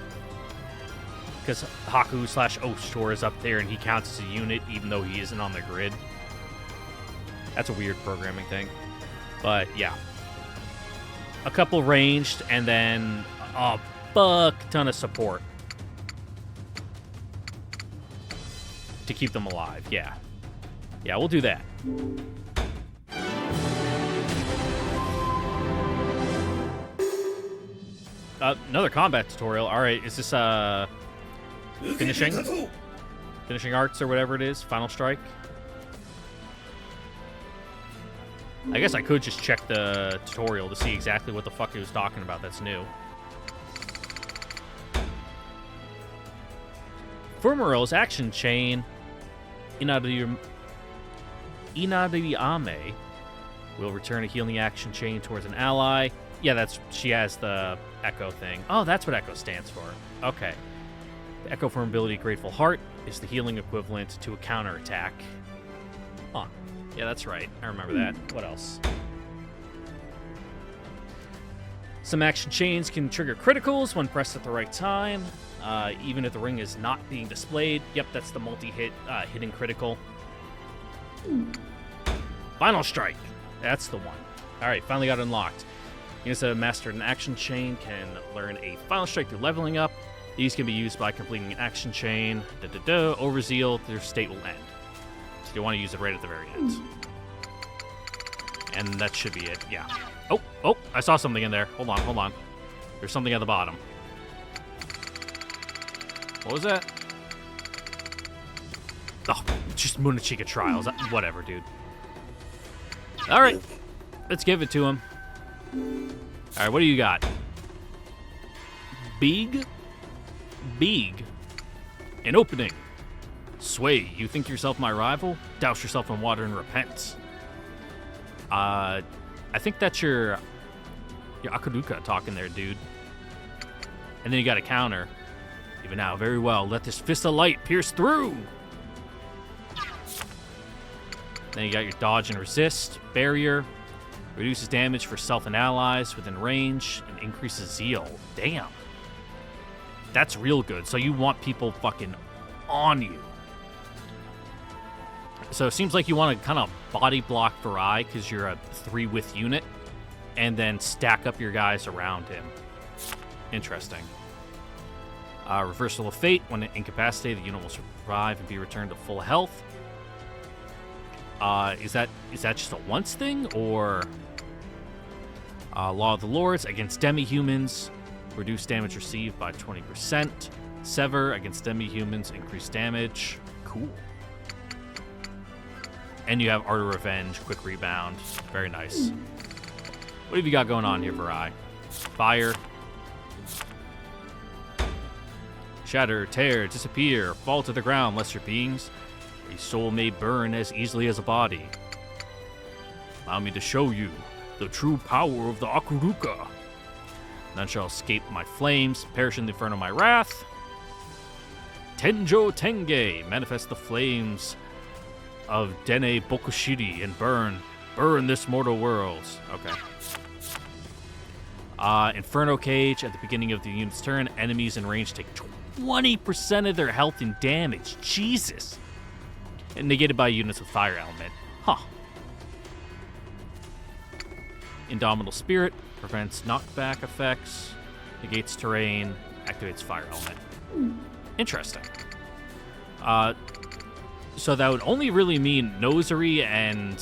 Haku/Oshtor is up there, and he counts as a unit, even though he isn't on the grid. That's a weird programming thing. But, yeah. A couple ranged, and then a fuck ton of support. To keep them alive, yeah. Yeah, we'll do that. Another combat tutorial. Alright, is this, finishing arts or whatever it is? Final strike? I guess I could just check the tutorial to see exactly what the fuck he was talking about that's new. Fumaro's action chain, Inadiyame, will return a healing action chain towards an ally. Yeah, she has the Echo thing. Oh, that's what Echo stands for. Okay. The Echo Form ability Grateful Heart is the healing equivalent to a counterattack. Huh. Yeah, that's right. I remember that. What else? Some action chains can trigger criticals when pressed at the right time, even if the ring is not being displayed. Yep, that's the multi-hit hitting critical. Final Strike. That's the one. All right, finally got unlocked. Units that have mastered an action chain can learn a Final Strike through leveling up. These can be used by completing an action chain. Overzeal, their state will end. So you want to use it right at the very end. And that should be it, yeah. Oh, I saw something in there. Hold on. There's something at the bottom. What was that? Oh, just Munachika trials. Whatever, dude. All right, let's give it to him. All right, what do you got? Big. An opening. Sway, you think yourself my rival? Douse yourself in water and repent. I think that's your Akaruka talking there, dude. And then you got a counter. Even now, very well. Let this fist of light pierce through. Then you got your dodge and resist. Barrier. Reduces damage for self and allies within range. And increases zeal. Damn. That's real good. So you want people fucking on you. So it seems like you want to kind of body block Varai because you're a 3-with unit. And then stack up your guys around him. Interesting. Reversal of fate. When incapacitated, the unit will survive and be returned to full health. Is that just a once thing, or Law of the Lords against demi-humans, reduce damage received by 20%. Sever against demi-humans, increase damage. Cool. And you have Art of Revenge, quick rebound. Very nice. What have you got going on here, Varai? Fire. Shatter, tear, disappear, fall to the ground, lesser beings. A soul may burn as easily as a body. Allow me to show you the true power of the Akuruka. None shall escape my flames, perish in the inferno of my wrath. Tenjo Tenge, manifest the flames of Dene Bokushiri and burn this mortal world. Okay. Inferno Cage, at the beginning of the unit's turn, enemies in range take 20% of their health and damage. Jesus. And negated by units with fire element. Huh. Indomitable Spirit, prevents knockback effects, negates terrain, activates fire element. Interesting. So that would only really mean Nosari and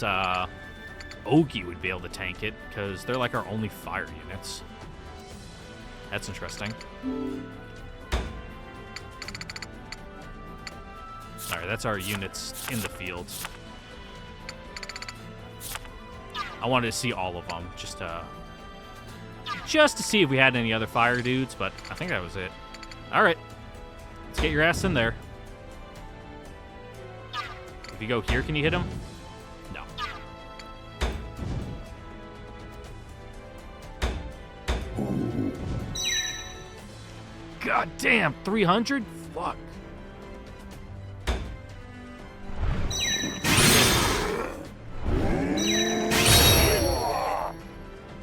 Ogi would be able to tank it, because they're like our only fire units. That's interesting. Alright, that's our units in the field. I wanted to see all of them, just to see if we had any other fire dudes, but I think that was it. Alright, let's get your ass in there. If you go here, can you hit him? No. God damn, 300? Fuck.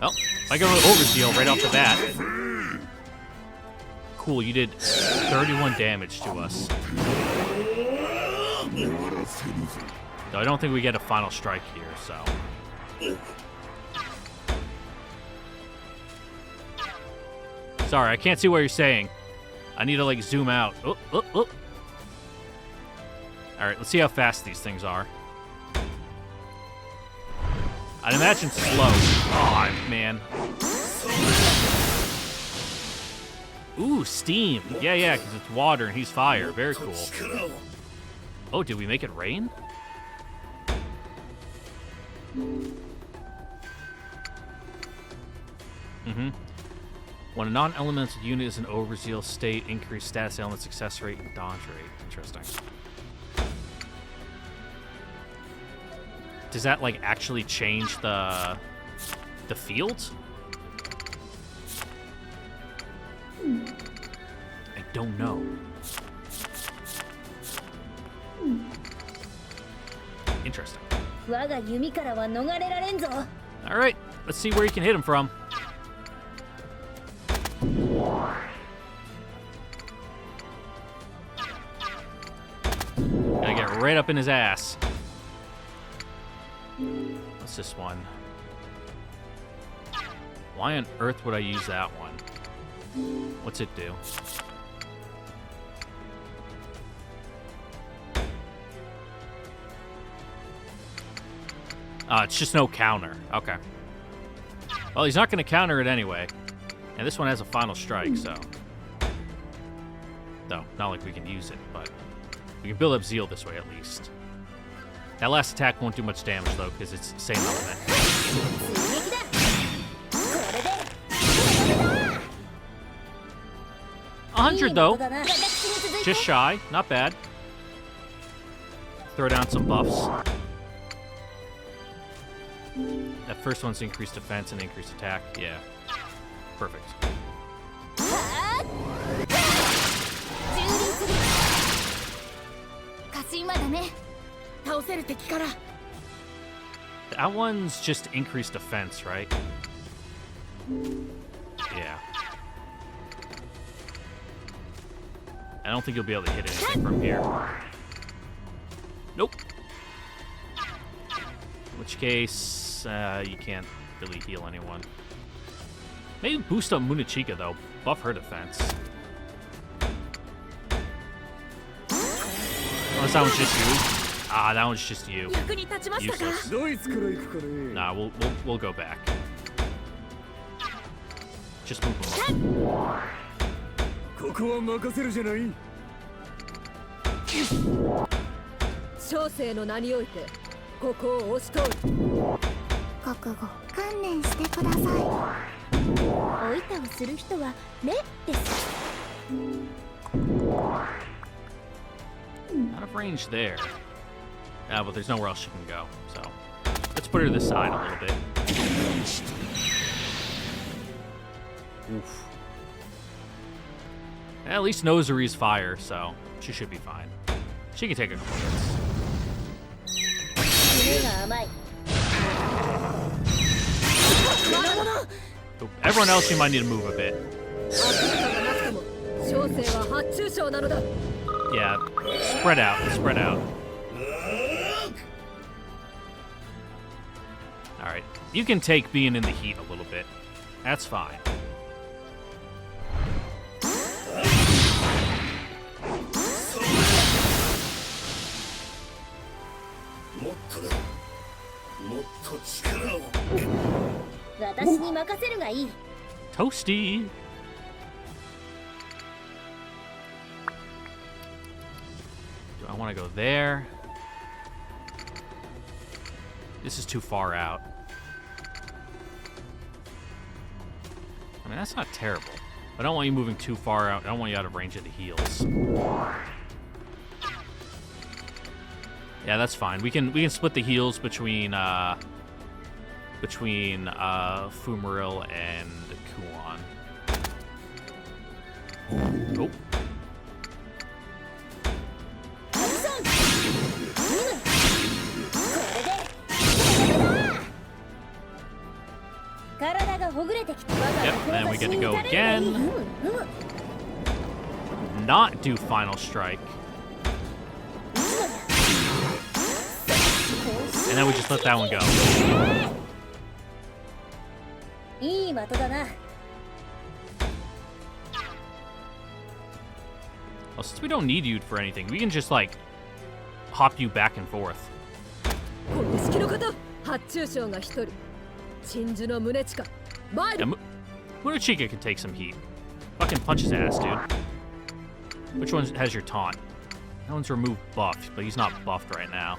Well, I got an overseal right off the bat. Cool, you did 31 damage to us. Though I don't think we get a final strike here, so. Sorry, I can't see what you're saying. I need to, like, zoom out. Oh, oh, oh. Alright, let's see how fast these things are. I'd imagine slow. Oh, man. Ooh, steam. Yeah, because it's water and he's fire. Very cool. Oh, did we make it rain? Mm-hmm. When a non-elemental unit is in overzeal state, increase status element success rate and dodge rate. Interesting. Does that, like, actually change the field? I don't know. Interesting. Alright, let's see where you can hit him from. Gotta get right up in his ass. What's this one? Why on earth would I use that one? What's it do? It's just no counter. Okay. Well, he's not going to counter it anyway. And this one has a final strike, so. No, not like we can use it, but we can build up Zeal this way at least. That last attack won't do much damage, though, because it's the same element. 100, though. Just shy. Not bad. Throw down some buffs. That first one's increased defense and increased attack. Yeah. Perfect. That one's just increased defense, right? Yeah. I don't think you'll be able to hit anything from here. Nope. In which case, you can't really heal anyone. Maybe boost up Munachika, though. Buff her defense. Unless that one's just you. Ah, that one's just you. 役に立ちましたか Useless. ドイツから行くかね Nah, we'll go back. Just move them up. ここは任せるじゃない。小生の名においてここを押し通る。覚悟観念してください。おいたをする人は目です。 Out of range there. Ah, but there's nowhere else she can go. So let's put her to the side a little bit. Oof. At least Nozuri's fire, so she should be fine. She can take a couple hits. 夢が甘い。 Oop. Everyone else, you might need to move a bit. 小生は発注賞なのだ。 Yeah, spread out, spread out. Alright, you can take being in the heat a little bit. That's fine. Toasty! Do I want to go there? This is too far out. I mean, that's not terrible. I don't want you moving too far out. I don't want you out of range of the heals. Yeah, that's fine. We can split the heals between Fumaril and Kuon. Oh. 体がほぐれてきた。 Yep, and we get to go again. Not do final strike. And then we just let that one go. いい的だな。 Well, since we don't need you for anything, we can just like hop you back and forth. この式の方、発注賞が一人。真珠の胸近。前 Yeah, Murochika can take some heat. Fucking punch his ass, dude. Which one has your taunt? That one's removed buffed, but he's not buffed right now.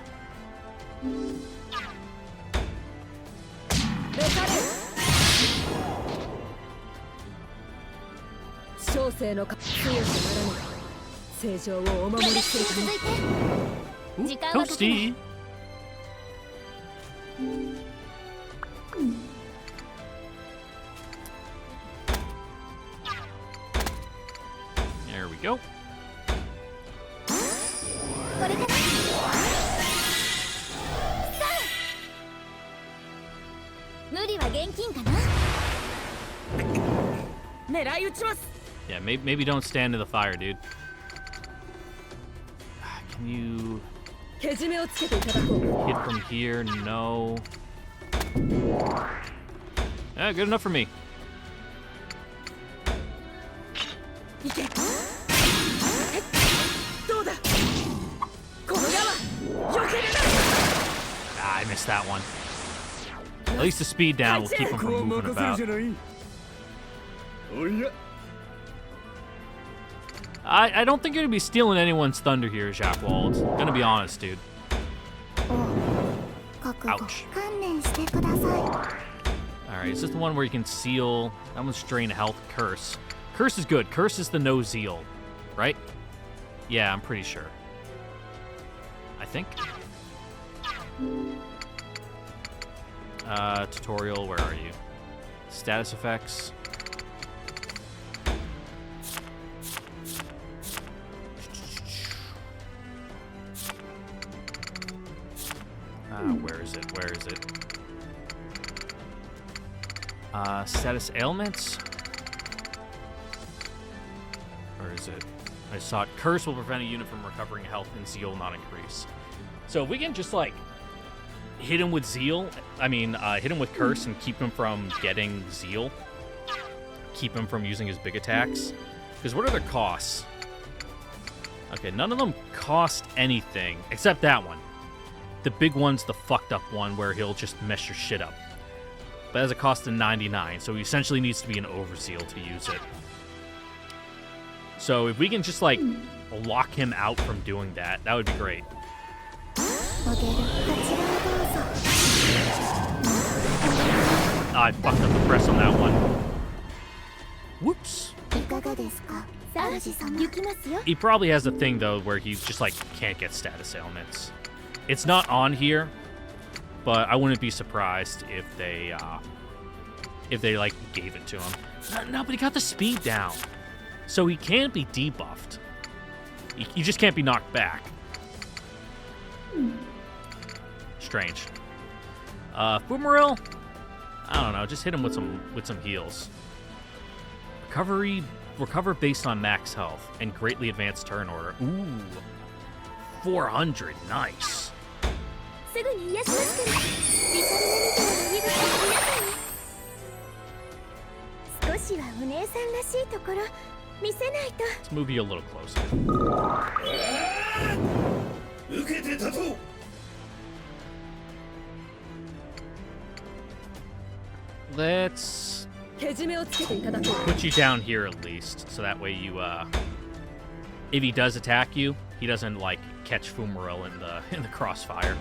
小生の強くならぬ正常をお守りするため。 Ooh, Toasty! There we go. これかな。無理は現金かな。狙い撃ちます。 Yeah, maybe don't stand in the fire, dude. Can you けじめをつけていただこう。 hit from here? No. Yeah, good enough for me. いけ。どうだ。この矢は避けれない。 Ah, I missed that one. At least the speed down will keep him from moving about. I don't think you're gonna be stealing anyone's thunder here, Jacques Wald. Gonna be honest, dude. 覚悟 Ouch. 観念してください。 Alright, is this the one where you can seal? That one's drain health, curse. Curse is good. Curse is the no zeal, right? Yeah, I'm pretty sure. I think. Tutorial, where are you? Status effects. Where is it? Where is it? Status ailments? Where is it? I saw it. Curse will prevent a unit from recovering health and zeal will not increase. So if we can just like hit him with zeal, hit him with curse and keep him from getting zeal. Keep him from using his big attacks. Because what are their costs? Okay, none of them cost anything, except that one. The big one's the fucked up one where he'll just mess your shit up. But it has a cost of 99, so he essentially needs to be an overseal to use it. So if we can just, like, lock him out from doing that, that would be great. I fucked up the press on that one. Whoops. He probably has a thing, though, where he just, like, can't get status ailments. It's not on here, but I wouldn't be surprised if they like, gave it to him. No, but he got the speed down. So he can't be debuffed. He just can't be knocked back. Strange. Boomeril? I don't know, just hit him with some heals. Recover based on max health and greatly advanced turn order. Ooh. 400, nice. Let's move you a little closer. Let's put you down here at least, so that way you, if he does attack you, he doesn't, like, catch Fumaril in the crossfire.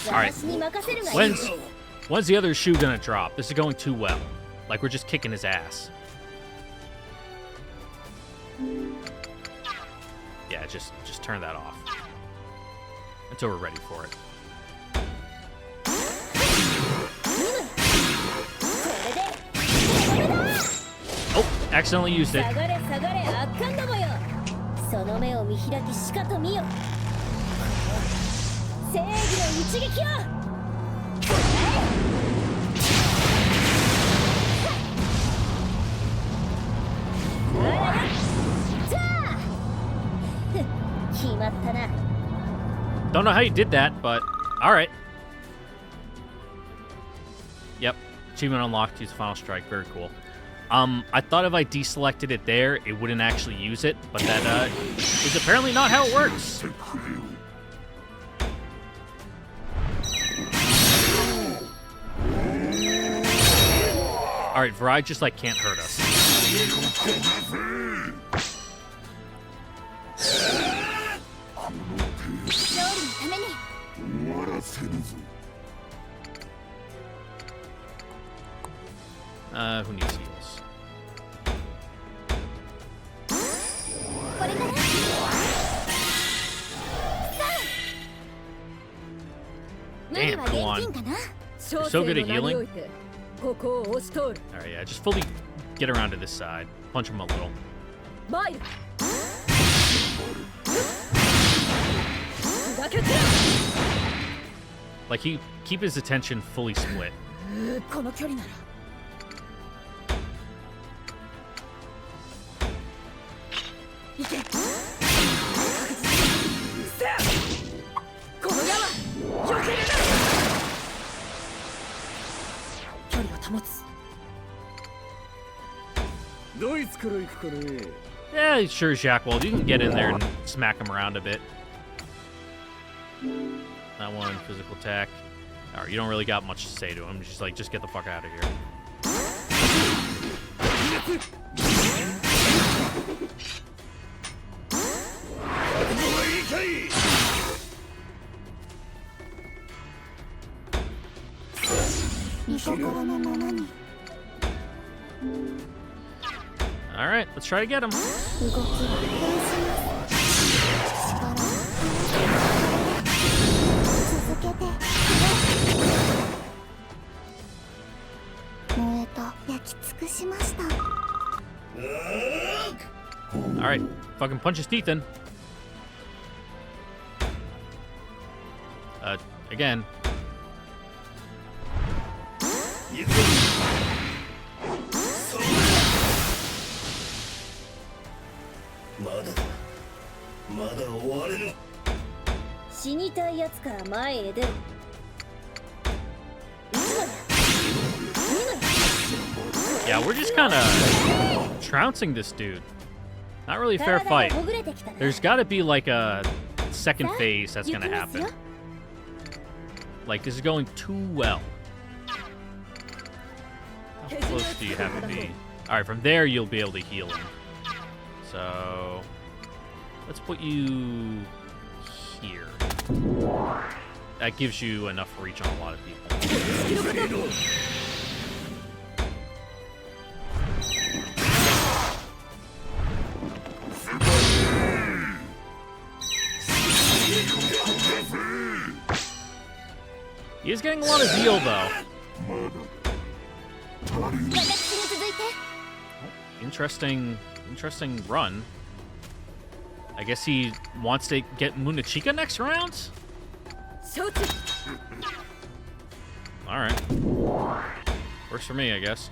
Alright. When's the other shoe gonna drop? This is going too well. Like, we're just kicking his ass. Yeah, just turn that off. Until we're ready for it. Oh, accidentally used it. Don't know how you did that, but alright. Yep. Achievement unlocked, use final strike. Very cool. I thought if I deselected it there, it wouldn't actually use it, but that is apparently not how it works. Alright, Varai just, like, can't hurt us. Who needs heals? Damn, come on. You're so good at healing. Alright, yeah, just fully get around to this side. Punch him a little. Like, keep his attention fully split. Yeah, sure, Jackwald. You can get in there and smack him around a bit. That one, physical attack. Alright, you don't really got much to say to him. Just, like, just get the fuck out of here. Alright, let's try to get him. Alright, fucking punch his teeth in. Again. Yeah, we're just kind of trouncing this dude. Not really a fair fight. There's got to be like a second phase that's going to happen. Like, this is going too well. How close do you have to be? Alright, from there you'll be able to heal him. So, let's put you here. That gives you enough reach on a lot of people. He is getting a lot of zeal, though. Interesting run. I guess he wants to get Munachika next round? Alright. Works for me, I guess.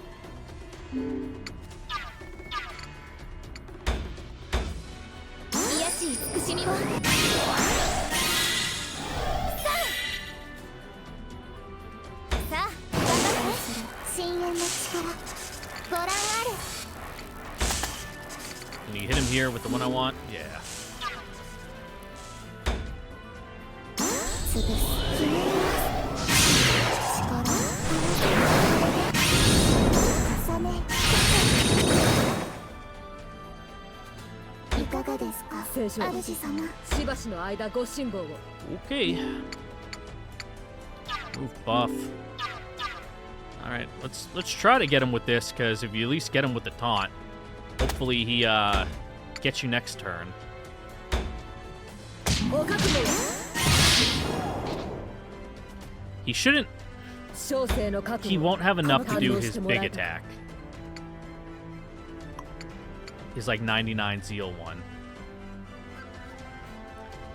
Can you hit him here with the one I want? Yeah. Okay. Move buff. Alright, let's try to get him with this, because if you at least get him with the taunt, hopefully he gets you next turn. He shouldn't. He won't have enough to do his big attack. His like 99 zeal one.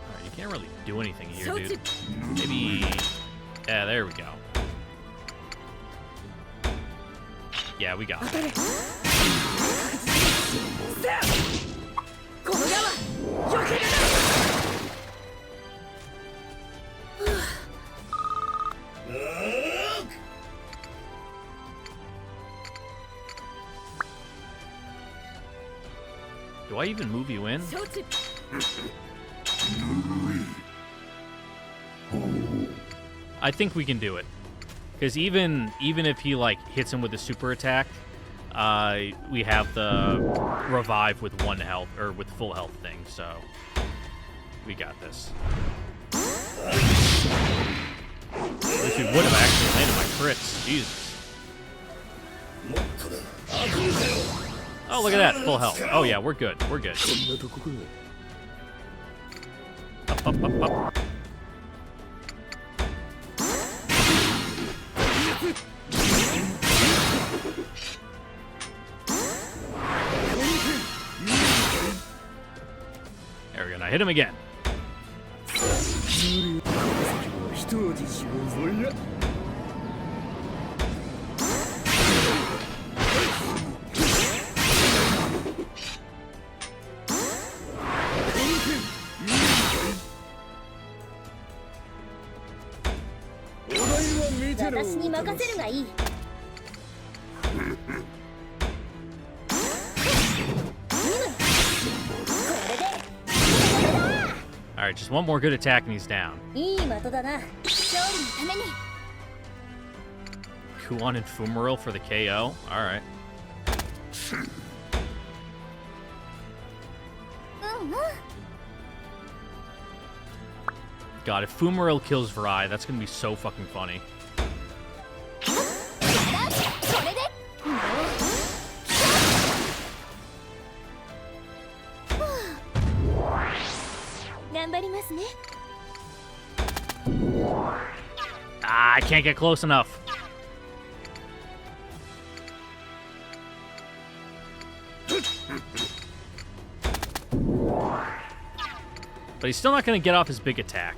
Alright, you can't really do anything here, dude. Maybe. Yeah, there we go. Yeah, we got it. Do I even move you in? I think we can do it. Because even if he like hits him with a super attack, we have the revive with 1 health or with full health thing, so we got this. At least we would have actually landed my crits. Jesus. Oh, look at that, full health. Oh yeah, we're good. We're good. Up, up, up, up. There we go. Now hit him again. Alright, just one more good attack and he's down. Kuon and Fumaril for the KO. Alright. God, if Fumaril kills Virai, that's gonna be so fucking funny. Ah, I can't get close enough. But he's still not going to get off his big attack.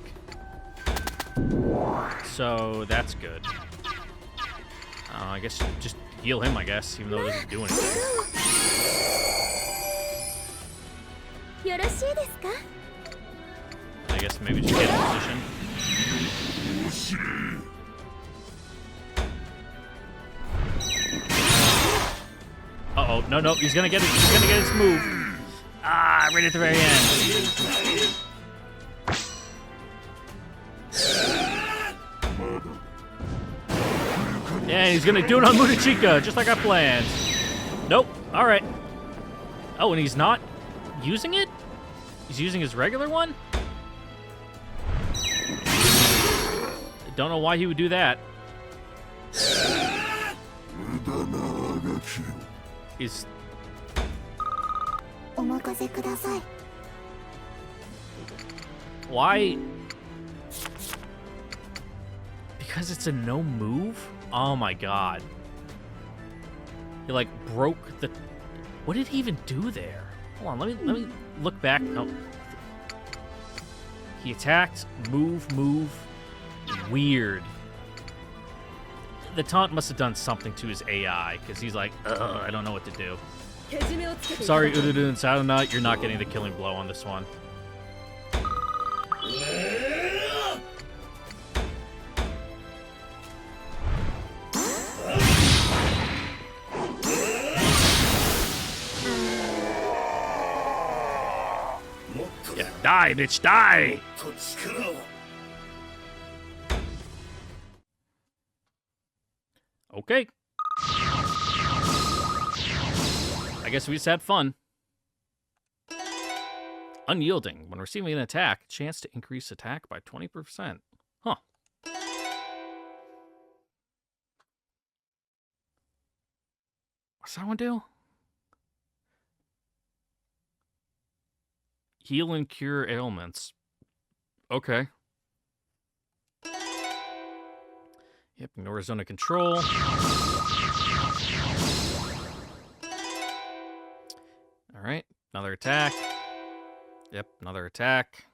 So that's good. I guess just heal him, I guess, even though it doesn't do anything. I guess maybe just get in position. Oh, no, no, he's gonna get it. He's gonna get his move. Ah, right at the very end. Yeah, he's gonna do it on Munachika, just like I planned. Nope. All right. Oh, and he's not using it? He's using his regular one? Don't know why he would do that. He's... Why? Because it's a no move? Oh my god. He like broke the... What did he even do there? Hold on, let me look back. Oh. He attacked, move. Weird. The taunt must have done something to his AI, because he's like, ugh, I don't know what to do. Sorry, Urudu and Sadona, you're not getting the killing blow on this one. Yeah, die, bitch, die! Okay. I guess we just had fun. Unyielding. When receiving an attack, chance to increase attack by 20%. Huh. What's that one do? Heal and cure ailments. Okay. Yep, ignore zone of control. Alright, another attack. Yep, another attack.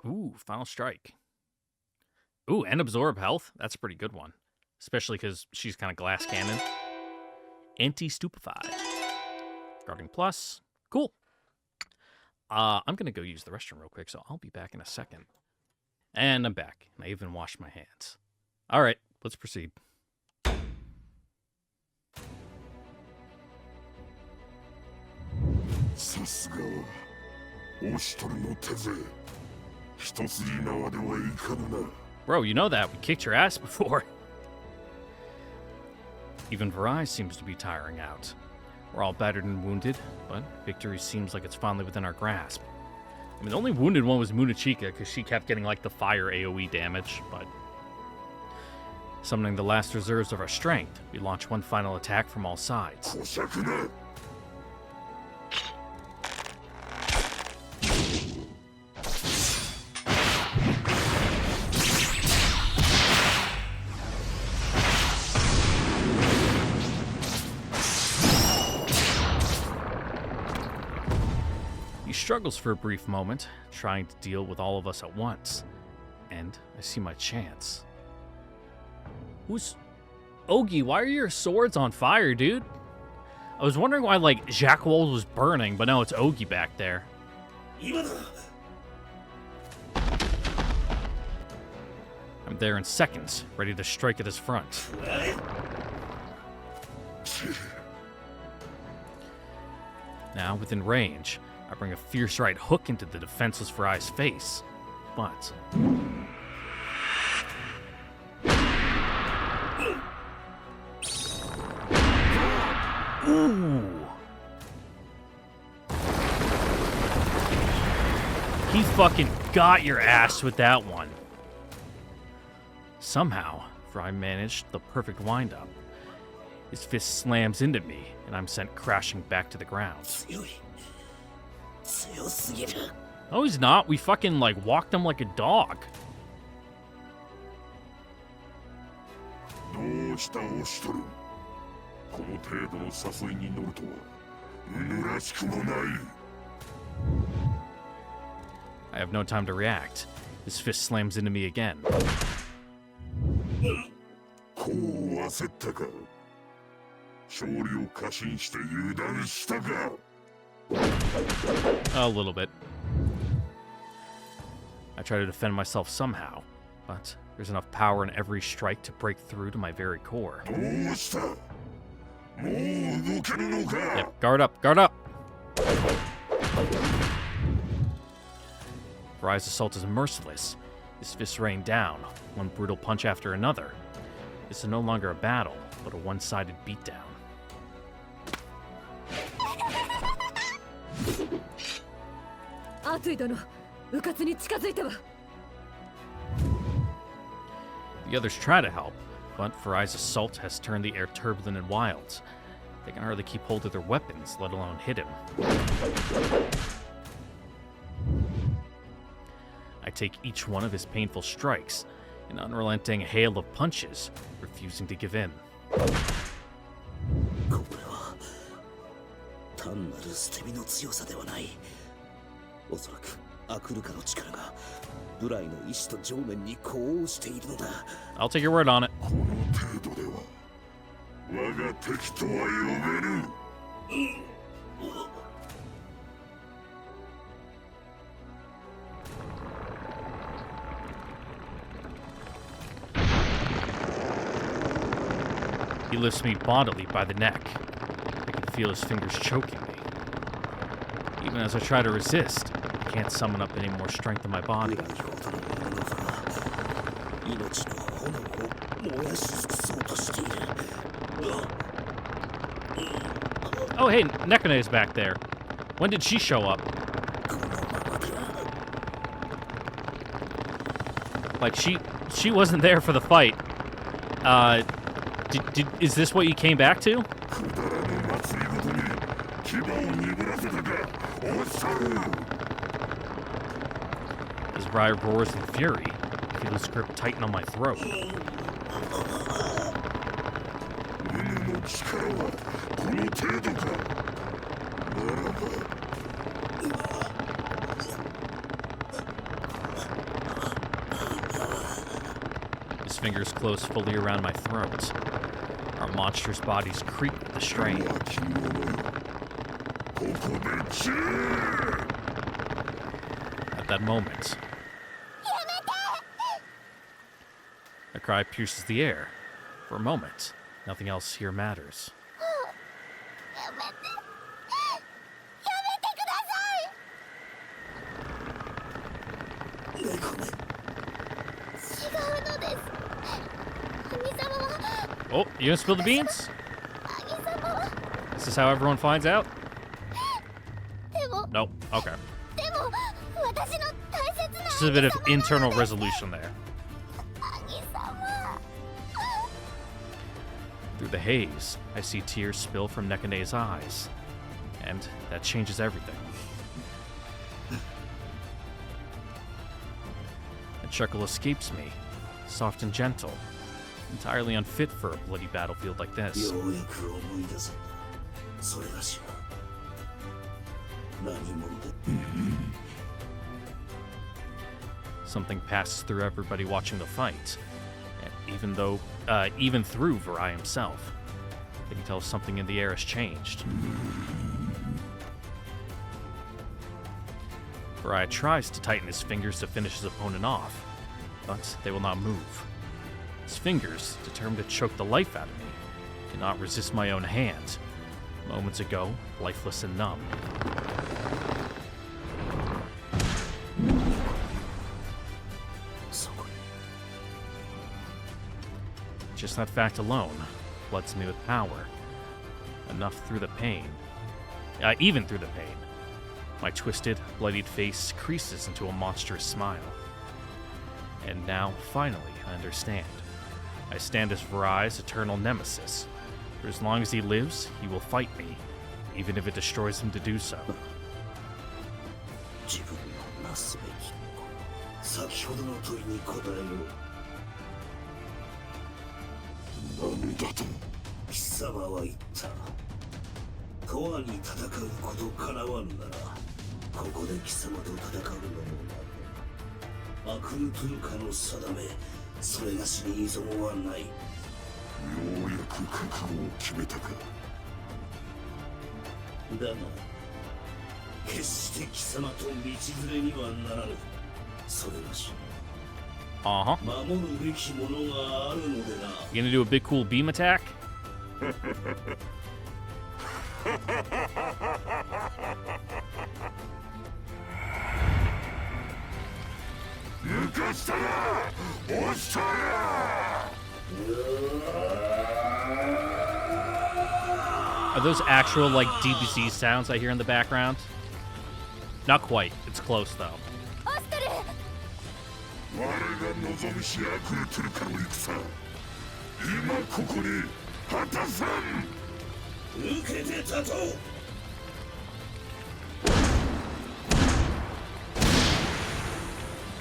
Ooh, final strike. Ooh, and absorb health. That's a pretty good one. Especially because she's kind of glass cannon. Anti-stupefy. Guarding plus. Cool. I'm going to go use the restroom real quick, so I'll be back in a second. And I'm back. And I even washed my hands. All right, let's proceed. Bro, you know that. We kicked your ass before. Even Varai seems to be tiring out. We're all battered and wounded, but victory seems like it's finally within our grasp. I mean, the only wounded one was Munachika, because she kept getting, like, the fire AoE damage, but... Summoning the last reserves of our strength, we launch one final attack from all sides. He struggles for a brief moment, trying to deal with all of us at once. And I see my chance. Who's... Ogi, why are your swords on fire, dude? I was wondering why, like, Jacques Wold was burning, but no, it's Ogi back there. I'm there in seconds, ready to strike at his front. Now, within range, I bring a fierce right hook into the defenseless Varai's face. But... Ooh! He fucking got your ass with that one. Somehow, Varai managed the perfect wind-up. His fist slams into me, and I'm sent crashing back to the ground. No, he's not. We fucking, like, walked him like a dog. I have no time to react. His fist slams into me again. A little bit. I try to defend myself somehow, but there's enough power in every strike to break through to my very core. Yep, guard up, guard up! Varai's assault is merciless. His fists rain down, one brutal punch after another. This is no longer a battle, but a one-sided beatdown. The others try to help, but Varai's assault has turned the air turbulent and wild. They can hardly keep hold of their weapons, let alone hit him. I take each one of his painful strikes, an unrelenting hail of punches, refusing to give in. これは単なる捨て身の強さではない。おそらくアクルカの力がブライの意志と情念に呼応しているのだ。I'll take your word on it. この程度では我が敵とは呼べぬ。He lifts me bodily by the neck. I can feel his fingers choking me. Even as I try to resist, I can't summon up any more strength in my body. 命の炎を燃やし尽くそうとしている。Oh, hey, Nekane's back there. When did she show up? Like, she wasn't there for the fight. Is this what you came back to? As Varai roars in fury, I feel his grip tighten on my throat. His fingers close fully around my throat. Our monstrous bodies creak with the strain. At that moment, a cry pierces the air. For a moment, nothing else here matters. Oh, you gonna spill the beans? Is this how everyone finds out? Nope. Okay. Just a bit of internal resolution there. Through the haze, I see tears spill from Nekane's eyes. And that changes everything. A chuckle escapes me, soft and gentle. Entirely unfit for a bloody battlefield like this. Something passes through everybody watching the fight, and even through Varai himself. I can tell something in the air has changed. Varai tries to tighten his fingers to finish his opponent off, but they will not move. His fingers, determined to choke the life out of me, cannot resist my own hand. Moments ago, lifeless and numb. Just that fact alone floods me with power. Enough through the pain. Even through the pain. My twisted, bloodied face creases into a monstrous smile. And now, finally, I understand. I stand as Varai's eternal nemesis. For as long as he lives, he will fight me, even if it destroys him to do so. Uh-huh. You gonna do a big cool beam attack? Are those actual, like, DBZ sounds I hear in the background? Not quite. It's close, though. 我が望むしあくるトルカの戦今ここに果たさん受けてたと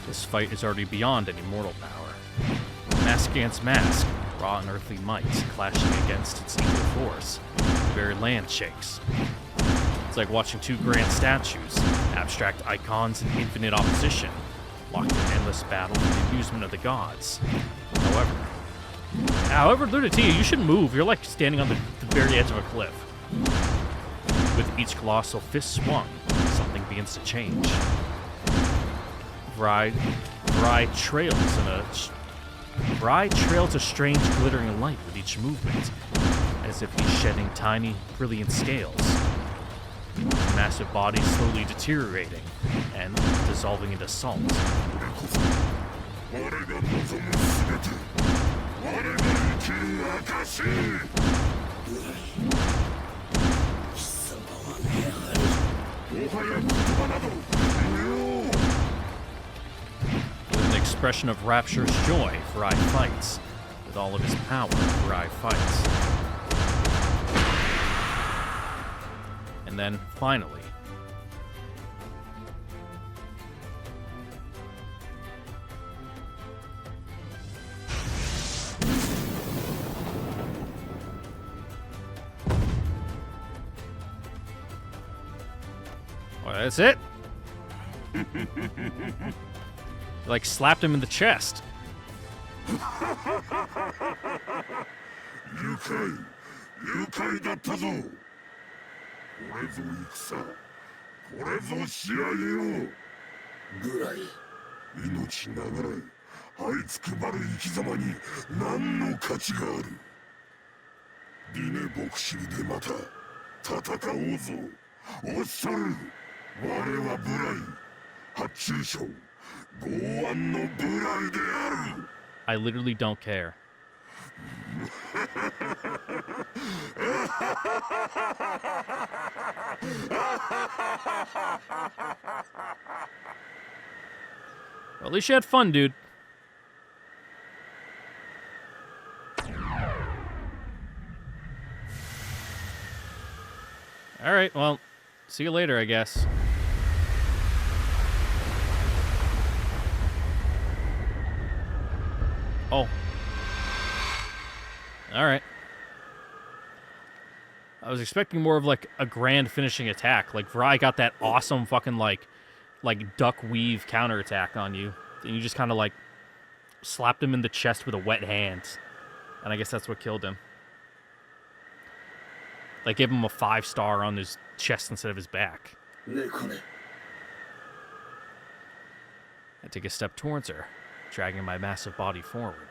This fight is already beyond any mortal power. Mask against mask, raw and earthly might clashing against its equal force. The very land shakes. It's like watching two grand statues, abstract icons in infinite opposition, locked in endless battle for the amusement of the gods. However, Lunatia, you should move. You're like standing on the very edge of a cliff. With each colossal fist swung, something begins to change. Vry trails a strange glittering light with each movement, as if he's shedding tiny, brilliant scales. The massive body slowly deteriorating and dissolving into salt. With an expression of rapturous joy, Vry fights. With all of his power, Vry fights. And then, finally, well, that's it. Like, slapped him in the chest. 愉快だったぞこれぞ戦これぞ試合よぐらい命ながら這いつくばる生き様に何の価値があるリネボクシルでまた戦おうぞおっしゃる我はブライ発注賞剛腕のブライである I literally don't care. Well, at least you had fun, dude. Alright, well, see you later, I guess. Oh. Alright. I was expecting more of, like, a grand finishing attack. Like, Vry got that awesome fucking, like duck weave counterattack on you. And you just kind of, like, slapped him in the chest with a wet hand. And I guess that's what killed him. Like, gave him a 5-star on his chest instead of his back. I take a step towards her, dragging my massive body forward.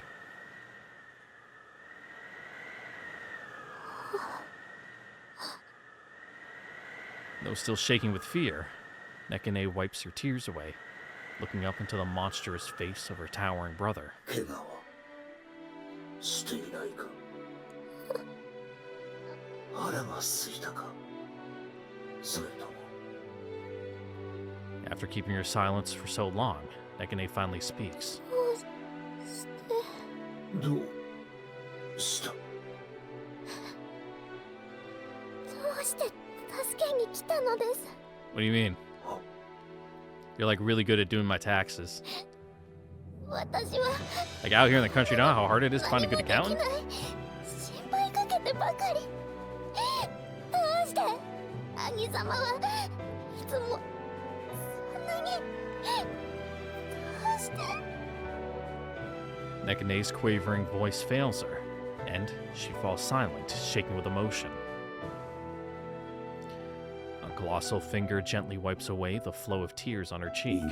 Though still shaking with fear, Nekane wipes her tears away, looking up into the monstrous face of her towering brother. After keeping her silence for so long, Nekane finally speaks. What do you mean? You're like really good at doing my taxes. Like out here in the country now, how hard it is to find a good accountant? Nekane's quavering voice fails her, and she falls silent, shaking with emotion. A colossal finger gently wipes away the flow of tears on her cheek.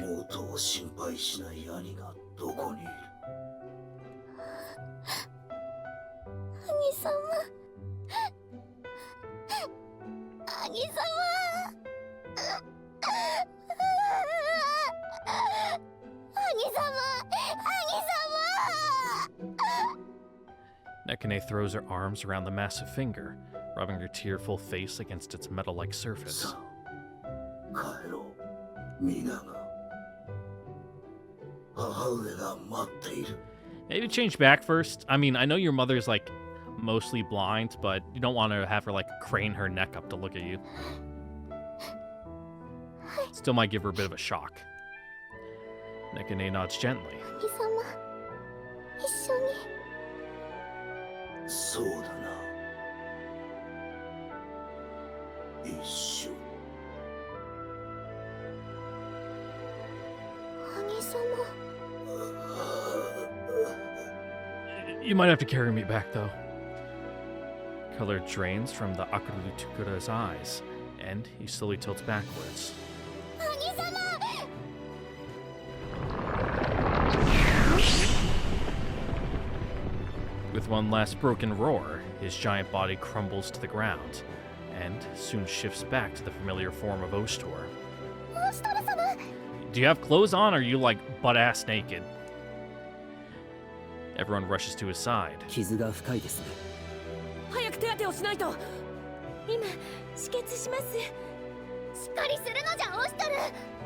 Nekane throws her arms around the massive finger, rubbing her tearful face against its metal-like surface. 帰ろう皆が母上が待っている Maybe change back first. I mean, I know your mother's like mostly blind, but you don't want to have her like crane her neck up to look at you. Still might give her a bit of a shock. Nekane nods gently. 兄様一緒にそうだな一緒 兄様 You might have to carry me back, though. Color drains from the Akuru Tukura's eyes, and he slowly tilts backwards. 兄様 With one last broken roar, his giant body crumbles to the ground, and soon shifts back to the familiar form of Oshtor. オシトル様 Do you have clothes on, or are you like butt-ass naked? Everyone rushes to his side. 傷が深いですね。早く手当てをしないと。今止血します。しっかりするのじゃオシトル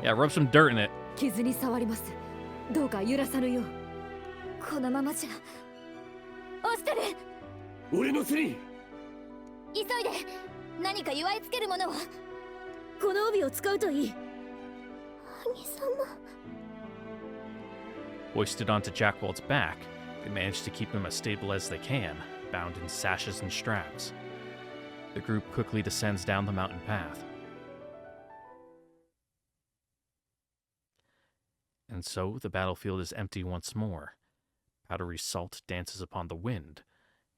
Yeah, rub some dirt in it. 傷に触ります。どうか揺らさぬよう。このままじゃ。オシトル俺のせい急いで何か祝いつけるものはこの帯を使うといい。兄様 Hoisted onto Jackwald's back, they manage to keep him as stable as they can, bound in sashes and straps. The group quickly descends down the mountain path. And so the battlefield is empty once more. Powdery salt dances upon the wind,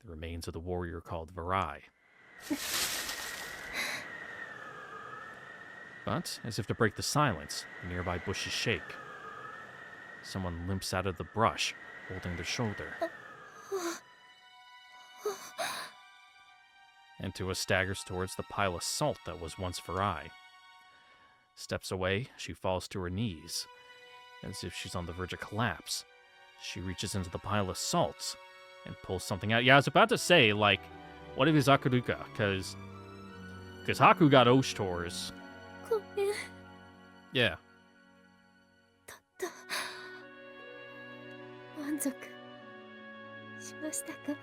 the remains of the warrior called Varai. But, as if to break the silence, the nearby bushes shake. Someone limps out of the brush, holding their shoulder. Entua staggers towards the pile of salt that was once Varai. Steps away, she falls to her knees. As if she's on the verge of collapse, she reaches into the pile of salts and pulls something out. Yeah, I was about to say, like, what if it's Akuruka? Because Haku got Oshtor's. ごめん。 Yeah. 満足しましたか。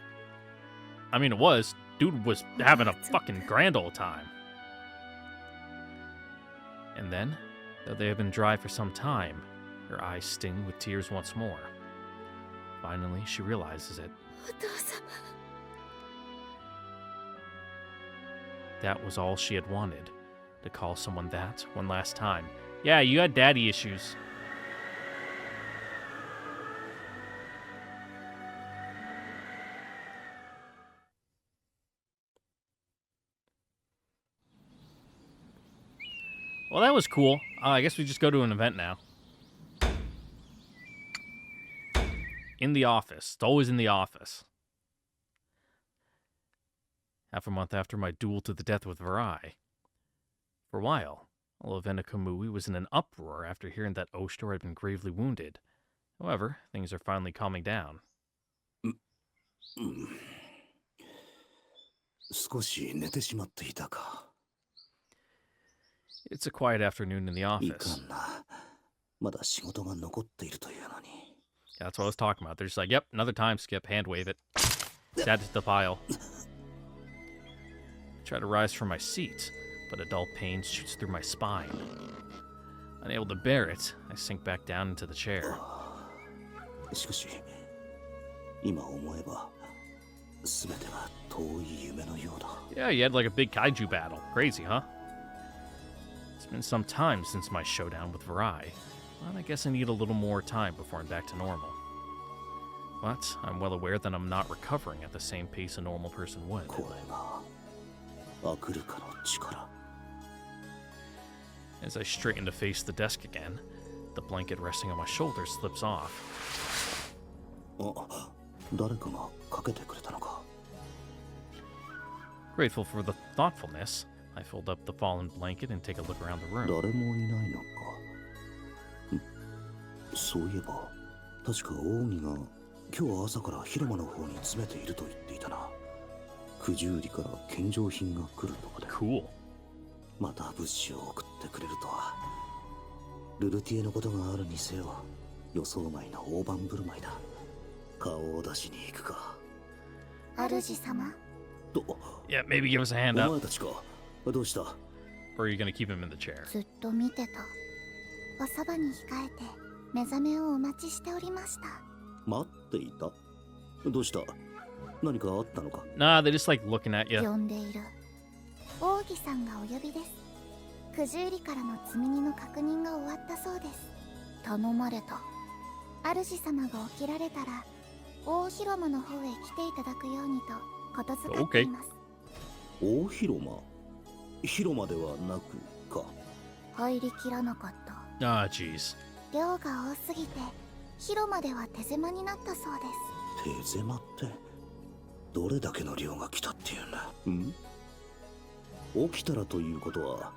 I mean, it was. Dude was having a fucking grand old time. And then, though they have been dry for some time, her eyes sting with tears once more. Finally, she realizes it. お父様。 That was all she had wanted. To call someone that one last time. Yeah, you had daddy issues. Well, that was cool. I guess we just go to an event now. In the office. It's always in the office. Half a month after my duel to the death with Varai. For a while, Olavena Kamui was in an uproar after hearing that Oshtor had been gravely wounded. However, things are finally calming down. 少し寝てしまっていたか It's a quiet afternoon in the いか office. んなまだ仕事が残っているというのに That's what I was talking about. They're just like, yep, another time skip, hand wave it. Add to the pile. I try to rise from my seat, but a dull pain shoots through my spine. Unable to bear it, I sink back down into the chair. しかし今思えば全ては遠い夢のようだ Yeah, you had like a big kaiju battle. Crazy, huh? It's been some time since my showdown with Varai. Well, I guess I need a little more time before I'm back to normal. But I'm well aware that I'm not recovering at the same pace a normal person would. これがアクルカの力 As I straighten to face the desk again, the blanket resting on my shoulder slips off. あ誰かがかけてくれたのか Grateful for the thoughtfulness, I fold up the fallen blanket and take a look around the room. 誰もいないのかそういえば確か扇が今日朝から広間の方に詰めていると言っていたな。九十里から献上品が来るとかで。Cool. また物資を送ってくれるとは。ルルティエのことがあるにせよ、予想外の大盤振る舞いだ。顔を出しに行くか。主様。と、Yeah, maybe give us a hand お up. 前たちか。どうした？ Or are you gonna keep him in the chair? ずっと見てた。おそばに控えて目覚めをお待ちしておりました。待っていた？どうした？何かあったのか？ Nah, they just like looking at you. 呼んでいる。王妃さんがお呼びです。九十里からの積み荷の確認が終わったそうです。頼まれた。主様が起きられたら大広間の方へ来ていただくようにとことづかっています。大広間？広間ではなくか。入りきらなかった。Ah, jeez. 量が多すぎて広間では手狭になったそうです。手狭ってどれだけの量が来たっていうんだ。起きたらということは、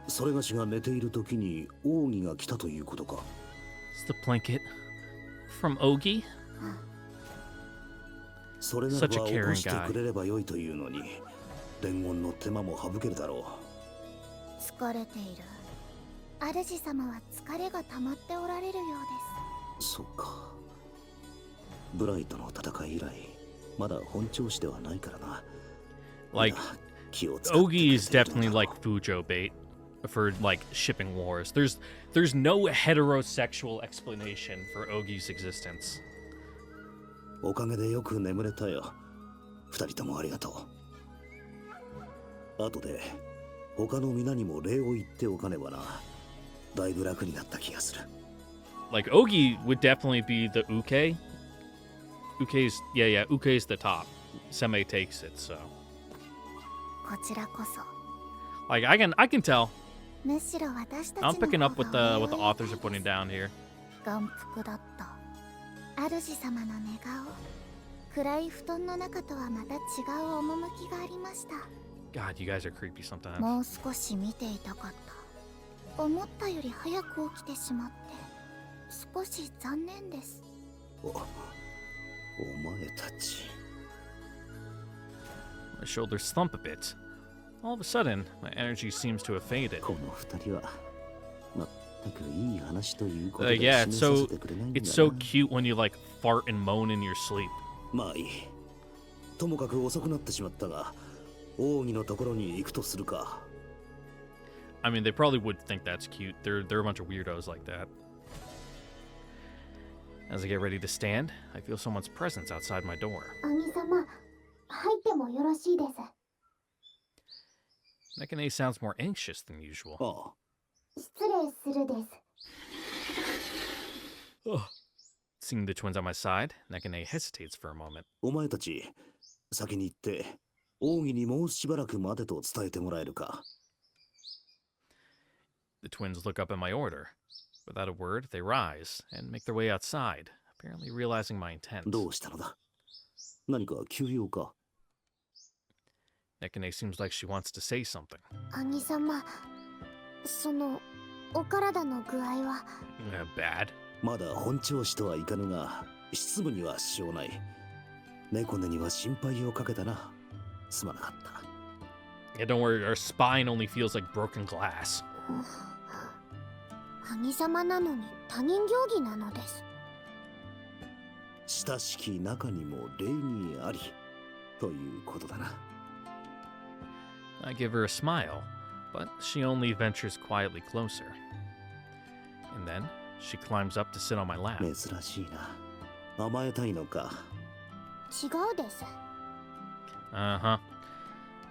それがしが寝ている時に奥義が来たということか。It's the blanket from Ogi? それならば Such a 起 caring こしてくれればよいというのに、伝言の手間も省けるだろ疲れている。主様は疲れが溜まっておられるようう。そうか。ブライとの戦い以来、まだ本調子ではないからな。 Like, 気を使ってくれてい Ogi る is んだろ definitely う。 like Fujo bait for like shipping wars. There's no heterosexual explanation for Ogi's existence. おかげでよく眠れたよ。二人ともありがとう。後で他の皆にも礼を言っておかねばな。だいぶ楽になった気がする。 Like Ogi would definitely be the Uke. Uke's the top. Seme takes it, so こちらこそ。 like I can tell. むしろ私たち I'm の picking 方 up what が the authors are putting down here. 眼福だった。主様の寝顔。暗い布団の中とはまた違う趣がありました。 God, you guys are creepy sometimes. もう少し見ていたかった。思ったより早く起きてしまって少し残念です。お前たち。 My shoulders thump a bit. All of a sudden, my energy seems to have faded. この二人は全くいい話ということ Yeah, で it's 示さ so せてくれないんだ it's な。 so cute when you like fart and moan in your sleep. まあいい。ともかく遅くなってしまったが、奥義のところに行くとするか。 I mean, they probably would think that's cute. They're a bunch of weirdos like that. As I get ready to stand, I feel someone's presence outside my door. 兄様、入ってもよろしいです。 Nekane sounds more anxious than usual. ああ。失礼するです。 Seeing the twins at my side, Nekane hesitates for a moment. お前たち、先に行って、奥義にもうしばらく待てと伝えてもらえるか。The twins look up at my order. Without a word, they rise and make their way outside, apparently realizing my intent. どうしたのだ？何か急用か？ Nekane seems like she wants to say something. 兄様、そのお体の具合は。Bad. まだ本調子とはいかぬが、執務には支障ない。猫根には心配をかけたな。すまなかった。Yeah, don't worry, our spine only feels like broken glass. 兄様なのに他人行儀なのです。親しき中にも礼儀ありということだな。I give her a smile, but she only ventures quietly closer. And then she climbs up to sit on my lap. 珍しいな。甘えたいのか。違うです。Uh-huh.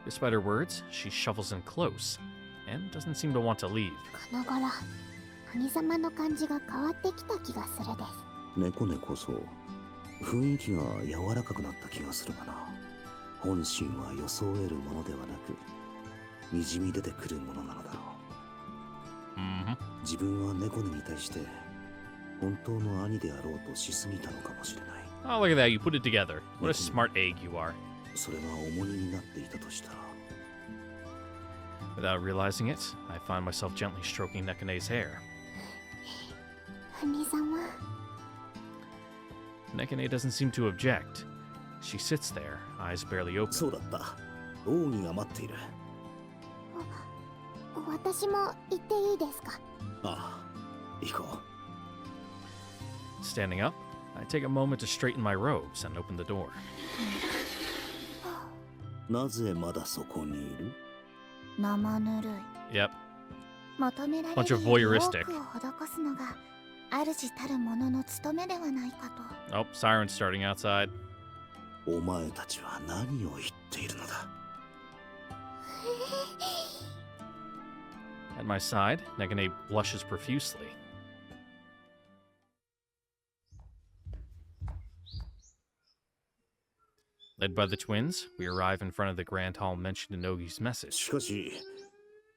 Despite her words, she shuffles in close and doesn't seem to want to leave. この頃、兄様の感じが変わってきた気がするです。猫根こそ雰囲気が柔らかくなった気がするがな。本心は装えるものではなく、にじみ出てくるものなのだろう。Mm-hmm. 自分は猫根に対して本当の兄であろうとしすぎたのかもしれない。 Oh, look at that, you put it together. What a smart egg you are. それが重荷になっていたとしたら。 Without realizing it, I find myself gently stroking Nekane's hair. 兄様。Nekane doesn't seem to object. She sits there, eyes barely open. そうだった。奥義が待っている。私も行っていいですか？ああ、行こ Standing up, I take a moment to straighten my robes and open the door. う。なぜまだそこにいる？生ぬるい。 Yep. 求められ Bunch る of より voyeuristic. 多くを施すのが主たる者の務めではないかと。 Oh, siren's starting outside. お前たちは何を言っているのだ？ At my side, Nekane blushes profusely. Led by the twins, we arrive in front of the grand hall mentioned in Nogi's し message. かし、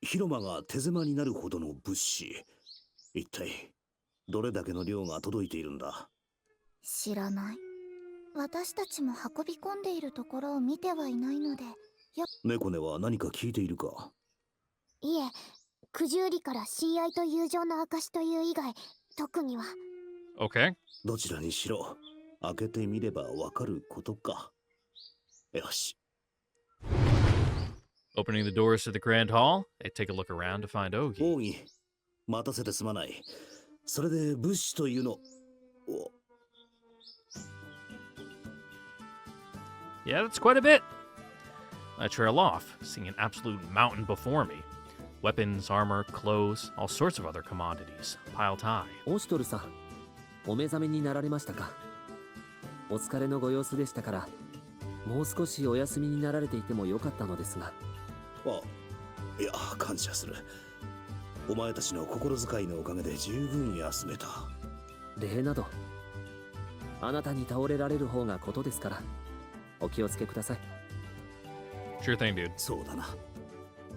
広間が手狭になるほどの物資。一体、どれだけの量が届いているんだ？知らない。私たちも運び込んでいるところを見てはいないので。猫根は何か聞いているか？いえ、九十里から親愛と友情の証という以外、特には。Okay. どちらにしろ、開けてみればわかることか。よし。Opening the doors to the grand hall, they take a look around to find Ogi. 奥義、待たせてすまない。それで物資というの。お Yeah, that's quite a bit. I trail off, seeing an absolute mountain before me. Weapons, armor, clothes, all sorts of other commodities, piled high. オシトルさん、お目覚めになられましたか？お疲れのご様子でしたから、もう少しお休みになられていてもよかったのですが。あ、いや、感謝する。お前たちの心遣いのおかげで十分休めた。礼など、あなたに倒れられる方がことですから、お気をつけください。Sure thing, dude. そうだな。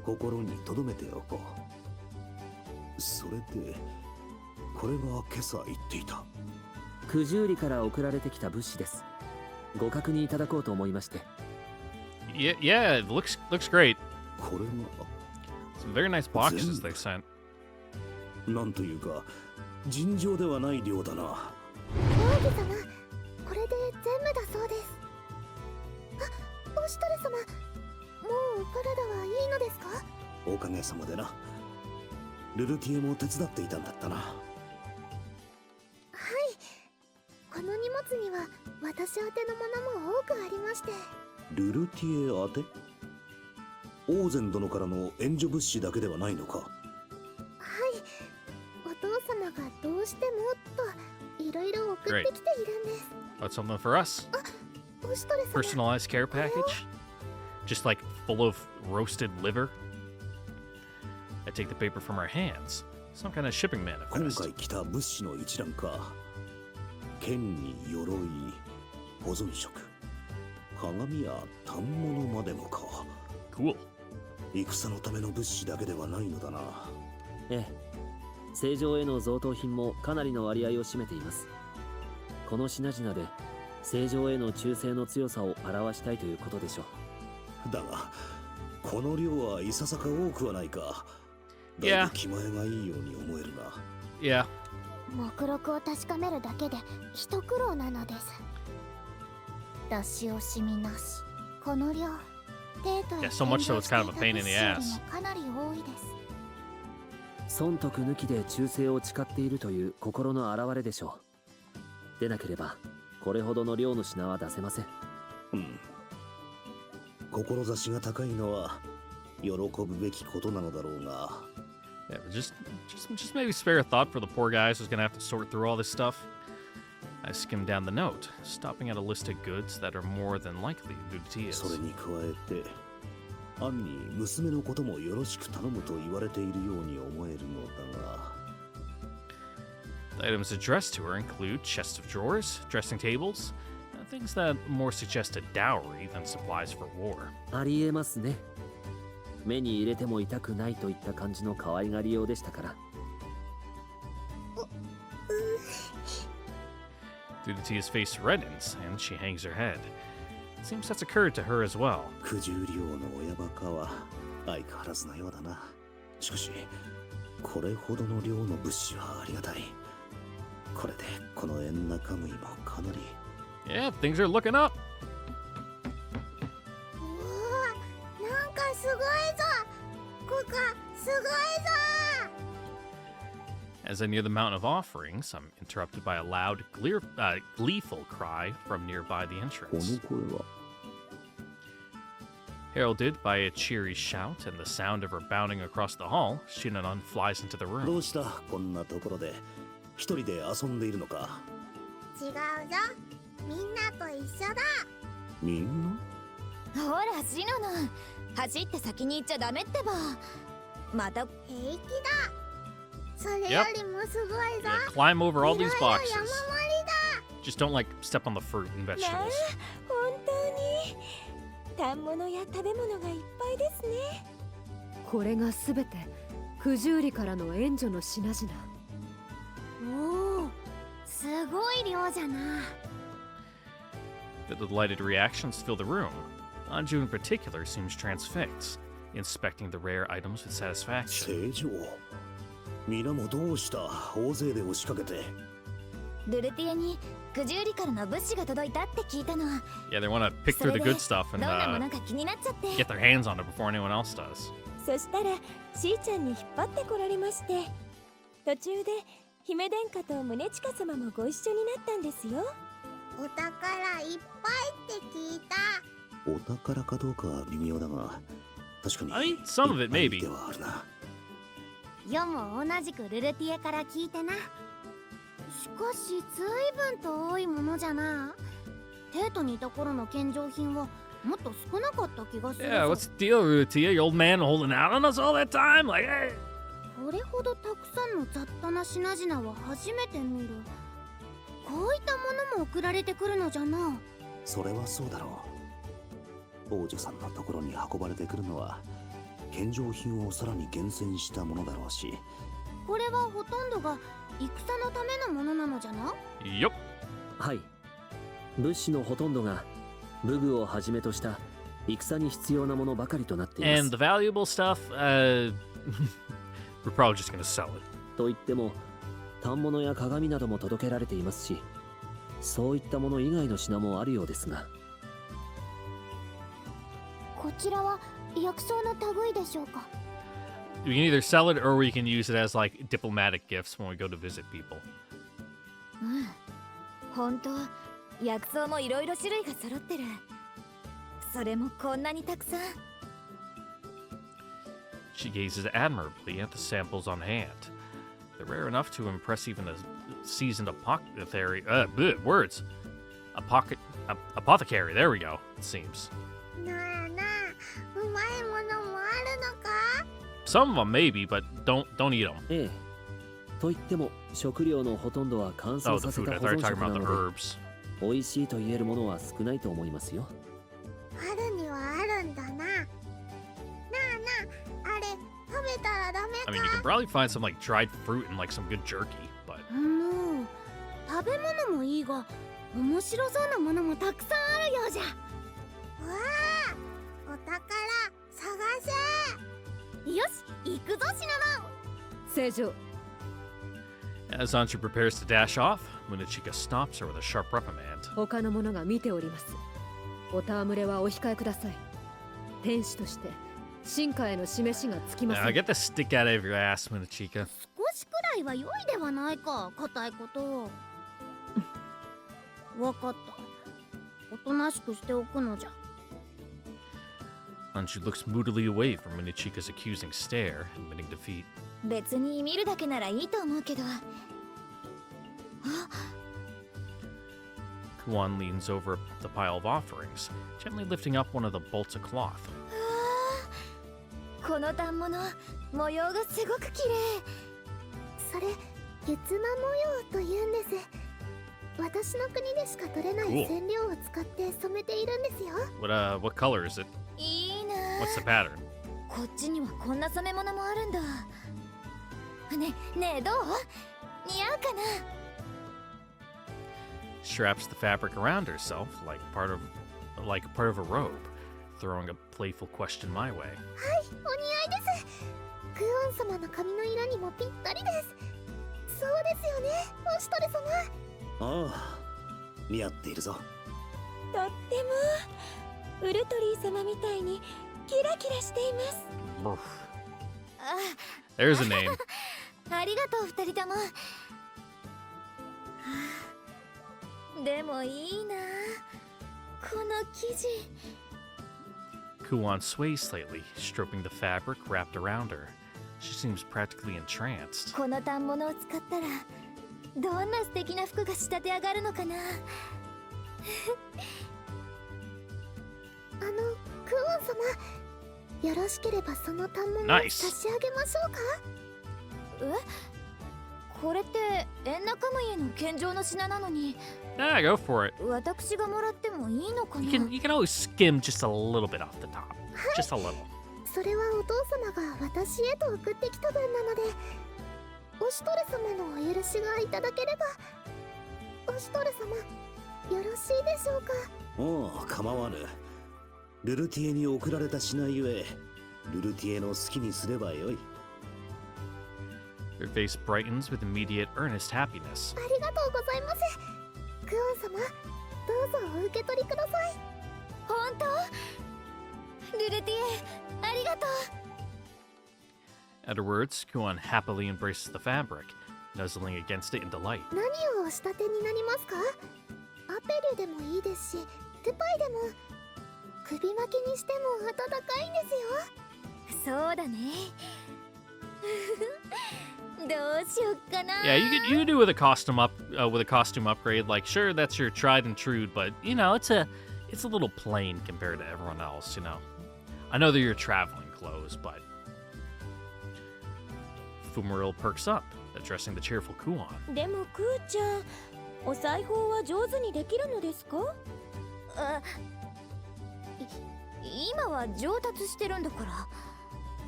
心に留めておこう。それで、これが今朝言っていた。九十里から送られてきた物資です。ご確認いただこうと思いまして。Yeah, it looks great. これが、Some very nice boxes they sent. なんというか、尋常ではない量だな。王子様、これで全部だそうです。あ、オシトル様、もうお体はいいのですか？おかげさまでな。ルルティエも手伝っていたんだったな。はい。この荷物には私宛てのものも多くありまして。ルルティエ宛て？オーゼン殿からの援助物資だけではないのか？はい。お父様がどうしてもといろいろ送ってきているんです。Got something for us? オシトル様。 Personalized care package? Just like full of roasted liver? I take the paper from her hands. Some kind of shipping 今 manifest. 回来た物資の一覧か。剣に鎧、保存食、鏡や反物までもか。 Cool. 戦のための物資だけではないのだな。ええ、正常への贈答品もかなりの割合を占めています。この品々で正常への忠誠の強さを表したいということでしょう。だが、この量はいささか多くはないか。だい Yeah. ぶ気前がいいように思えるな。Yeah. 目録を確かめるだけで一苦労なのです。出し惜しみなし。この量、デート Yeah, so much so it's kind of a pain in the ass. かなり多いです。損得抜きで忠誠を誓っているという心の表れでしょう。でなければこれほどの量の品は出せません。うん。志が高いのは喜ぶべきことなのだろうが。Yeah, but just maybe spare a thought for the poor guys who's gonna have to sort through all this stuff. I skim down the note, stopping at a list of goods that are more than likely Lutia's. それに加えて、暗に娘のこともよろしく頼むと言われているように思えるのだが。The items addressed to her include chests of drawers, dressing tables, things that more suggest a dowry than supplies for war. ありえますね。目に入れても痛くないといった感じの可愛がりようでしたから。Lutia's face reddens, and she hangs her head. It seems that's occurred to her as well. 九十両の親バカは相変わらずなようだな。しかし、これほどの量の物資はありがたい。これでこの縁中身もかなり。Yeah, things are looking up. うわ、なんかすごいぞ。ここすごいぞ。 As I near the Mountain of Offerings, I'm interrupted by a loud, gleeful cry from nearby the こ entrance. の声は Heralded by a cheery shout and the sound of her bounding across the hall, Shinanon flies into the ど room. うしたこんなところで一人で遊んでいるのか。違うぞ。みんなと一緒だ。みんなほらシノノン、走って先に行っちゃダメってば。また平気だ。それよりもすごいぞ。 Yeah, climb over all いろ these いろ boxes. 山盛りだ。 Just don't step on the fruit and ね vegetables. 本当に反物や食べ物がいっぱいですね。これがすべて九十里からの援助の品々。おお、すごい量じゃな。 The delighted reactions fill the room. Anju in particular seems transfixed, inspecting the rare items with satisfaction. 正常皆もどうした大勢で押しかけて。ルルティエに九十里からの物資が届いたって聞いたの。 Yeah, they want to pick through the good stuff ど and んなものか気になっちゃって。 get their hands on it before anyone else does. そしたらしーちゃんに引っ張ってこられまして、途中で姫殿下と宗近様もご一緒になったんですよ。お宝いっぱいって聞いた。お宝かどうかは微妙だが確かに I mean, some of it いっぱい maybe. ではあるな。世も同じくルルティエから聞いてな。しかし随分と多いものじゃな。テートにいた頃の献上品はもっと少なかった気がするぞ。 Yeah, what's the deal, Rutia? Your old man holding out on us all that time? Like, hey. これほどたくさんの雑多な品々は初めて見る。こういったものも送られてくるのじゃな。それはそうだろう。王女さんのところに運ばれてくるのは献上品をさらに厳選したものだろうし。これはほとんどが戦のためのものなのじゃな。 Yup. はい。物資のほとんどが武具をはじめとした戦に必要なものばかりとなっていま And す the。valuable stuff, we're probably just gonna sell it. といっても反物や鏡なども届けられていますし、そういったもの以外の品もあるようですが。こちらは薬草の類でしょうか。 We can either sell it or we can use it as like diplomatic gifts when we go to visit people. うん、本当薬草もいろいろ種類が揃ってる。それもこんなにたくさん。 She gazes admirably at the samples on hand. They're rare enough to impress even a seasoned apothecary. Words. Apothecary. There we go. It seems. なあなあ、うまいものもあるのか。 Some of them maybe, but don't eat them. ええ。といっても食料のほとんどは乾 Oh, 燥 the させ food. た I 保 thought you 存 were 食 talking な about the ので、 herbs. 美味しいと言えるものは少ないと思いますよ。あるにはあるんだな。なあなあ、あれ食べたらダメ I mean, you can probably find some like dried fruit and like some good jerky, but もう食べ物もいいが面白そうなものもたくさんあるようじゃ。わあ、お宝探せ。よし、行くぞシナモン。正常。 as Anju prepares to dash off, Munachika stops her with a sharp reprimand. 他の者が見ております。お戯れはお控えください。天使として進化への示しがつきませ Now ん。 get the stick out of your ass, Munachika. 少しくらいは良いではないか、固いこと。わかった。おとなしくしておくのじゃ。 Anju looks moodily away from Munachika's accusing stare, admitting defeat. 別に見るだけならいいと思うけど。 Kuan leans over the pile of offerings, gently lifting up one of the bolts of cloth. この反物、模様がすごく綺麗。それ月間模様というんです。私の国でしか取れない Cool. 染料を使って染めているんですよ。 What color is it? いいな。 What's the pattern? こっちにはこんな染め物もあるんだ。ねえどう？似合うかな？ Straps the fabric around herself like part of a robe, throwing a playful question my way. はい、お似合いです。クオン様の髪の色にもぴったりです。そうですよね、おしとり様。ああ似合っているぞ。とってもウルトリー様みたいにキラキラしています。 There's a name. ありがとう二人とも。でもいいな、この生地。 Kuan sways slightly, stroking the fabric wrapped around her. She seems practically entranced. この反物を使ったらどんな素敵な服が仕立て上がるのかな。クオン様、よろしければその反物を Nice. 差し上げましょうか。え、これってエンナカムイへの献上の品なのに、 Ah, go for it. 私がもらってもいいのかな。 You can always skim just a little bit off the top. Just a little. それはお父様が私へと送ってきた分なので、オシトル様のお許しがいただければ。オシトル様、よろしいでしょうか。おう、構わぬ。ルルティエに送られた品ゆえ、ルルティエの好きにすればよい。 Her face brightens with immediate, earnest happiness. ありがとうございます。クオン様、どうぞお受け取りください。本当？ルルティエ、ありがとう。 At her words, Kuan happily embraces the fabric, nuzzling against it in delight. 何をお仕立てになりますか？アペルでもいいですし、トゥパイでも。首巻きにしても暖かいんですよ。そうだね。どうしよっかな。 Yeah, you could do with a costume upgrade. Like, sure, that's your tried and true, but you know, it's a little plain compared to everyone else. You know, I know they're your traveling clothes, but Fumaril perks up, addressing the cheerful Kuan. でもクーちゃん、お裁縫は上手にできるのですか？今は上達してるんだから。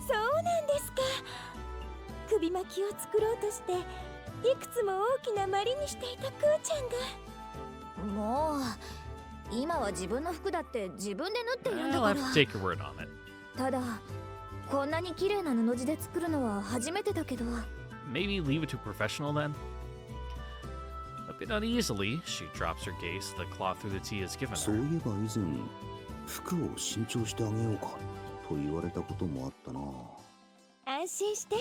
そうなんですか。首巻きを作ろうとしていくつも大きなまりにしていたクーちゃんが。もう今は自分の服だって自分で縫っているんだ I'll か have ら。 to take your word on it. ただこんなに綺麗な布地で作るのは初めてだけど。 Maybe leave it to a professional then? A bit uneasily, she drops her gaze to the cloth through the tea has given そうい her. えば以前、服を新調してあげようかと言われたこともあったな。安心して、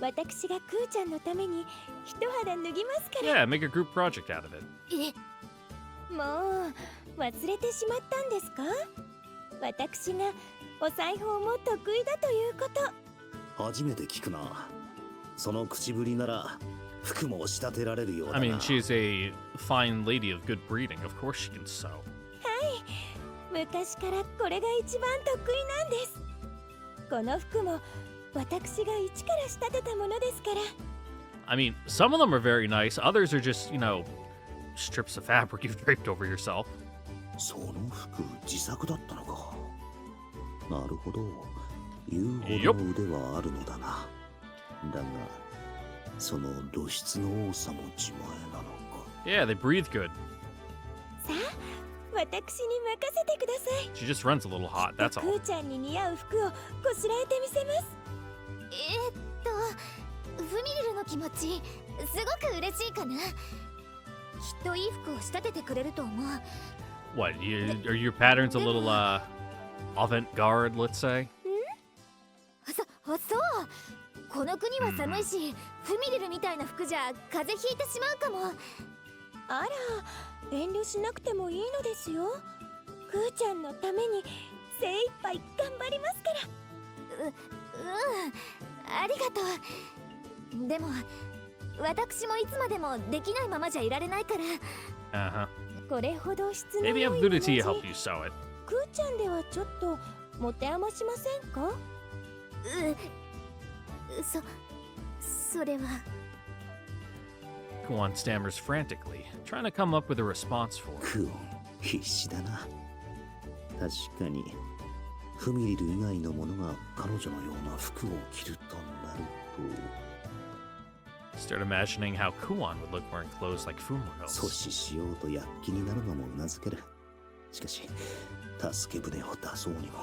私がクーちゃんのために一肌脱ぎますから。 Yeah, make a group project out of it. もう忘れてしまったんですか？私がお裁縫も得意だということ。初めて聞くな。その口ぶりなら服も仕立てられるようだ I な。 mean, she's a fine lady of good breeding. Of course she can sew. 昔からこれが一番得意なんです。この服も私が一から仕立てたものですから。 I mean, some of them are very nice. Others are just, you know, strips of fabric you've draped over yourself. その服自作だったのか。なるほど。言うほどの腕はあるのだな。だが、その露出の多さも自前なのか。 Yeah, they breathe good. さあ、私に任せてください。 She just runs a little hot, that's ク all. ーちゃんに似合う服をこしらえてみせます。フミリルの気持ち、すごく嬉しいかな。きっといい服を仕立ててくれると思う。 What, are your patterns a little, avant-garde, let's say? そう。この国は寒いし、フミリルみたいな服じゃ風邪ひいてしまうかも。あら、遠慮しなくてもいいのですよ。クーちゃんのために精一杯頑張りますから。ありがとう。でも私もいつまでもできないままじゃいられないから。 Uh-huh. これほど質の Maybe 良 have い Lunatia 布 help 地 you sew it. クーちゃんではちょっと持て余しませんか？それは。 Kuan stammers frantically, trying to come up with a response for it. クオン、必死だな。確かに、フミリル以外の者が彼女のような服を着るとなる Start imagining how Kuan would look wearing clothes like と、阻 Fumaril's. 止しようと躍起になるのもうなずける。しかし、助け舟を出そうにも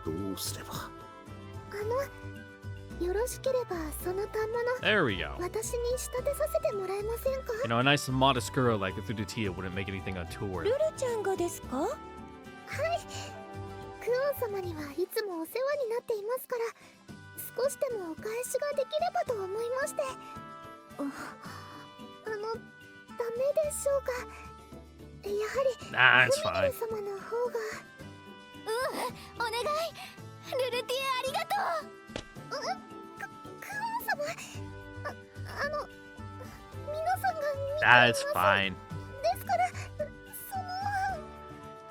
どうすれば。よろしければその反物 There we go. 私に仕立てさせてもらえませんか？ You know, a nice modest girl like Utawarerumono wouldn't make anything untoward. ルルちゃんがですか？はい。クオン様にはいつもお世話になっていますから、少しでもお返しができればと思いまして。ダメでしょうか？やは Nah, it's りフミ fine. ネル様の方が。お願い。ルルティアありがとう。クオン様、皆さんが見てい Ah, ま it's す。 fine. ですから、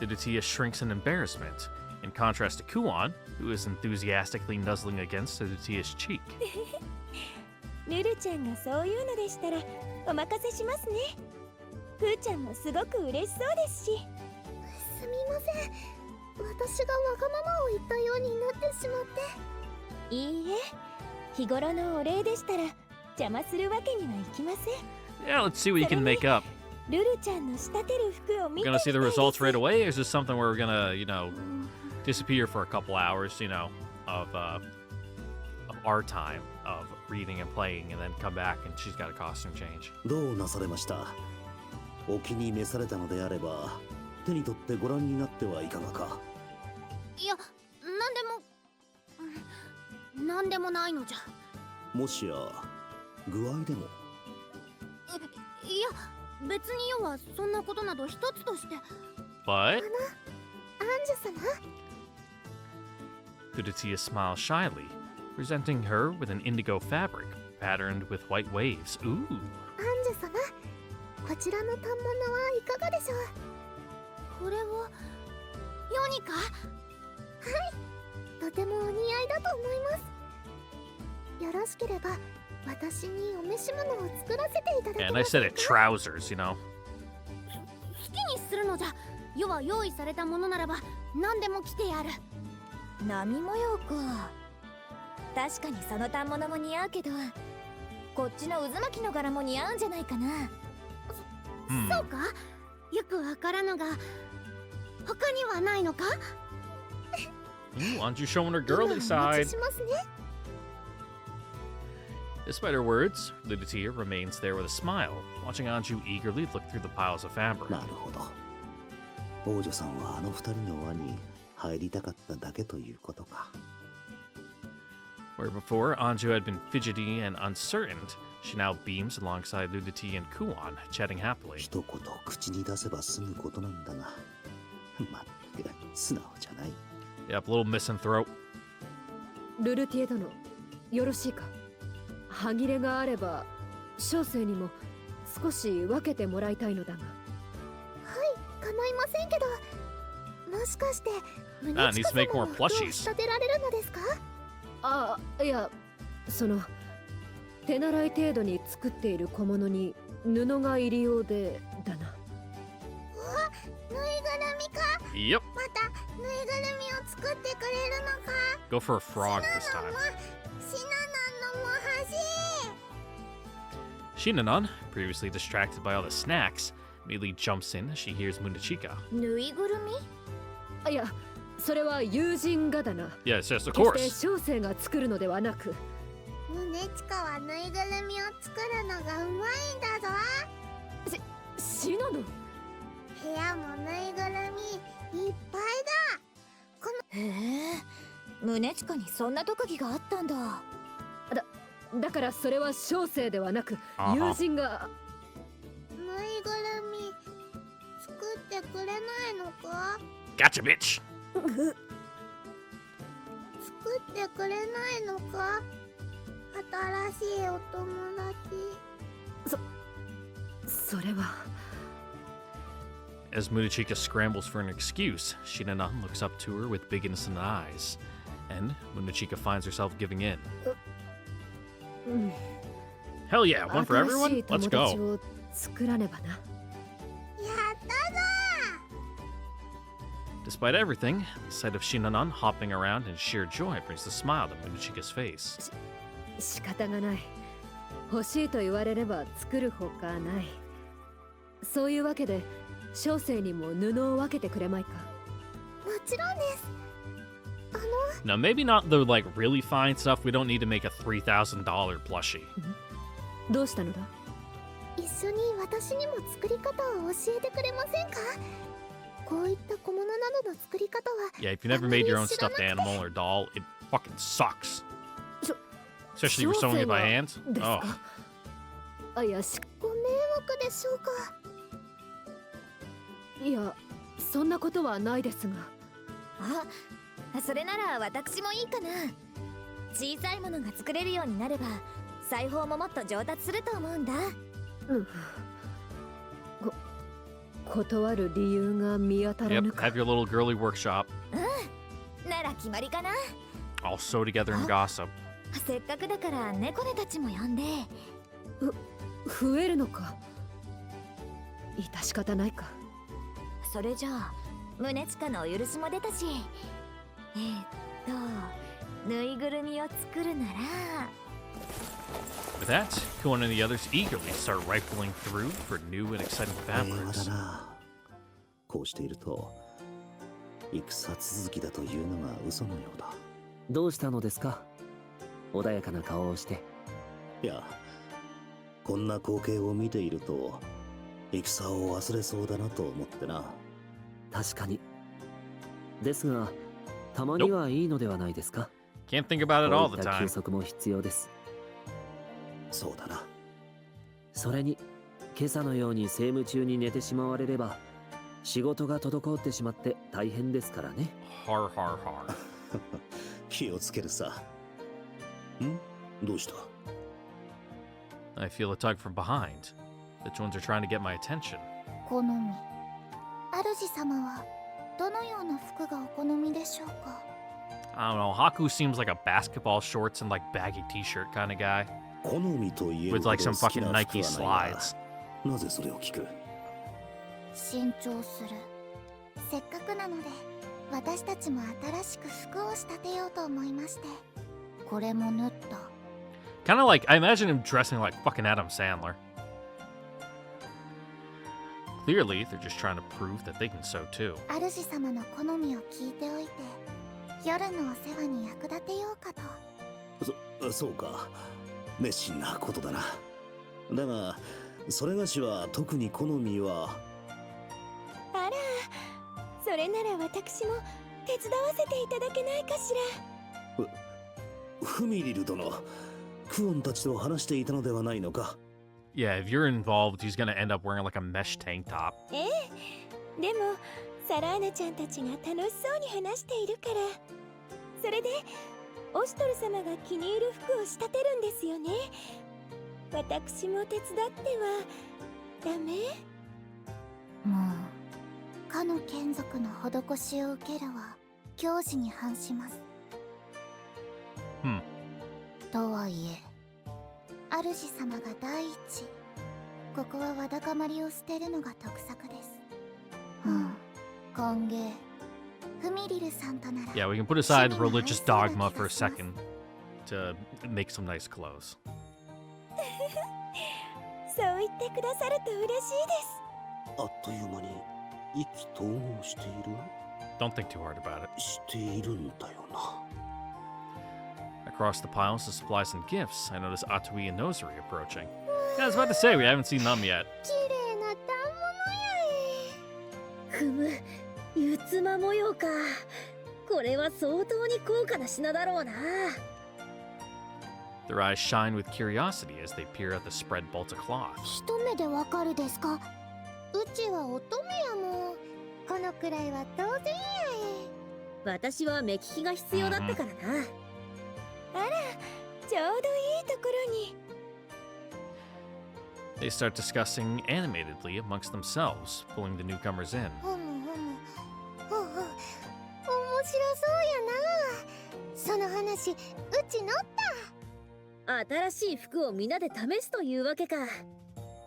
Didatia shrinks in embarrassment, in contrast to Kuon, who is enthusiastically nuzzling against Didatia's cheek. ルルちゃんがそういうのでしたらお任せしますね。ふーちゃんもすごく嬉しそうですし。すみません、私がわがままを言ったようになってしまって。いいえ、日頃のお礼でしたら邪魔するわけにはいきません。 Yeah, let's see what you can make up. ルルちゃんの仕立てる服を見 We're て gonna みた see い the です。 results right away, or is this something where we're gonna, disappear for a couple hours, of our time of reading and playing, and then come back and she's got a costume change. どうなされました？お気に召されたのであれば、手に取ってご覧になってはいかがか？いや、なんでもないのじゃ。もしや具合でも？いや、別に要はそんなことなど一つとして。 But アンジュ様、 Didatia smiles shyly, presenting her with an indigo fabric patterned with white waves. Ooh. アンジュ様、こちらの反物はいかがでしょう？これをヨニか？はい、とてもお似合いだと思います。よろしければ私にお召し物を作らせていただけ And ま I せ said ん it か？ trousers, 好きにするのじゃ。世は用意されたものならば何でも着てやる。波模様か。確かにその反物も似合うけど、こっちの渦巻きの柄も似合うんじゃないかな。そうか？よくわからぬが、他にはないのか？ Ooh, Anju showing her 今 girly お持 side. ちしますね。 Despite her words, Didatia remains there with a smile, watching Anju eagerly look through the piles of fabric. なるほど。王女さんはあの二人の輪に入りたかっただけということか。Where before Anju had been fidgety and uncertain, she now beams alongside Didatia and Kuon, chatting happily. 一言口に出せば済むことなんだが、まったく素直じゃない。 Yep, little misanthrope. ルルティエ殿、よろしいか？歯切れがあれば小生にも少し分けてもらいたいのだが。構いませんけど、もしかして胸 Ah, 近 needs to さ make の more 服を plushies. 仕立てられるのですか？あ、いや、その手習い程度に作っている小物に布が入り用でだな。ぬいぐるみか？ Yep, またぬいぐるみを作ってくれるのか？ go for a frog this シナ time. ナンのも欲しい。 Shinanon, previously distracted by all the snacks, immediately jumps in as she hears Munachika. ぬいぐるみ？いや、それは友人がだな。 Yes, yes, of 決して course. 小生が作るのではなく。胸近はぬいぐるみを作るのがうまいんだぞ。シナノン。部屋もぬいぐるみいっぱいだ。へえ、胸近にそんな特技があったんだ。だからそれは小生ではなくあは友人が。ぬいぐるみ作ってくれないのか？ Gotcha, bitch. 作ってくれないのか？新しいお友達。それは。 As Munachika scrambles for an excuse, Shinanon looks up to her with big innocent eyes. And Munachika finds herself giving in. うん。 Hell yeah, one for 新 everyone? しい Let's 友達 go. を作らねばな。やったぞ Despite everything, the sight of Shinanon hopping around in sheer joy brings a smile to Munachika's face. 仕方がない。欲しいと言われれば作るほかない。そういうわけで小生にも布を分けてくれまいか。もちろんです。No, maybe not the like really fine stuff. We don't need to make a $3,000 plushie. どうしたのだ？一緒に私にも作り方を教えてくれませんか？こういった小物などの作り方は Yeah, if you never made your own stuffed animal or doll, it fucking sucks. Especially if you're sewing it by hand. です Oh. か？あ、いや、ご迷惑でしょうか？いや、そんなことはないですが。あ、それなら私もいいかな。小さいものが作れるようになれば裁縫ももっと上達すると思うんだ。うん。断る理由が見当たら Yep, ぬか。 have your little girly workshop. なら決まりかな。 All sew together and gossip. せっかくだから猫ねたちも呼んで。増えるのか。致し方ないか。それじゃあ宗近のお許しも出たし、ぬいぐるみを作るなら。With that, Kuon and the others eagerly start rifling through for new and exciting 平和だ fabrics. な。こうしていると戦続きだというのが嘘のようだ。どうしたのですか？穏やかな顔をして。いや、こんな光景を見ていると戦を忘れそうだなと思ってな。確かに。ですが、たまにはいいのではないですか？ Can't think about it all こう the いった休 time. 息も必要です。そうだな。それに、今朝のように政務中に寝てしまわれれば、仕事が滞ってしまって大変ですからね。Har har har. 気をつけるさ。どうした？ I feel a tug from behind. The twins are trying to get my attention. 好み。主様はどのような服がお好みでしょうか？ I don't know. Haku seems like a basketball shorts and like baggy t-shirt kind of guy 好みと言える with ほ like ど some 好き fucking な Nike 服はないが slides. なぜそれを聞く？新調する。せっかくなので私たちも新しく服を仕立てようと思いまして、これも縫った。 Kind of like, I imagine him dressing like fucking Adam Sandler. Clearly, they're just trying to prove that they can sew too. 主様の好みを聞いておいて、夜のお世話に役立てようかと。そうか。熱心なことだな。だが、それがしは特に好みは。あら、それなら私も手伝わせていただけないかしら。フミリル殿、クオンたちと話していたのではないのか？ Yeah, if you're involved, he's gonna end up wearing like a mesh tank top. でもサラーナちゃんたちが楽しそうに話しているから、それでオシュトル様が気に入る服を仕立てるんですよね。私も手伝ってはダメ？もうかの眷属の施しを受けるは教示に反します。とはいえ主様が第一、ここはわだかまりを捨てるのが得策です。歓迎。フミリルさんとなら。 Yeah, we can put aside religious dogma for a second to make some nice clothes. そう言ってくださると嬉しいです。あっという間に意気投合している？ Don't think too hard about it. しているんだよな。 Across the piles of supplies and gifts, I notice Atui and Nosari approaching. Yeah, I was about to say, we haven't seen them yet. 綺麗な反物やふむ、ゆつま模様か。これは相当に高価な品だろうな。Their eyes shine with curiosity as they peer at the spread bolts of cloth. 一目でわかるですか？うちは乙女やもん。このくらいは当然や私は目利きが必要だったからな。あら、ちょうどいいところに。 They start discussing animatedly amongst themselves, pulling the newcomers in. ふむふむ。面白そうやな。その話、うちの新しい服を皆で試すというわけか。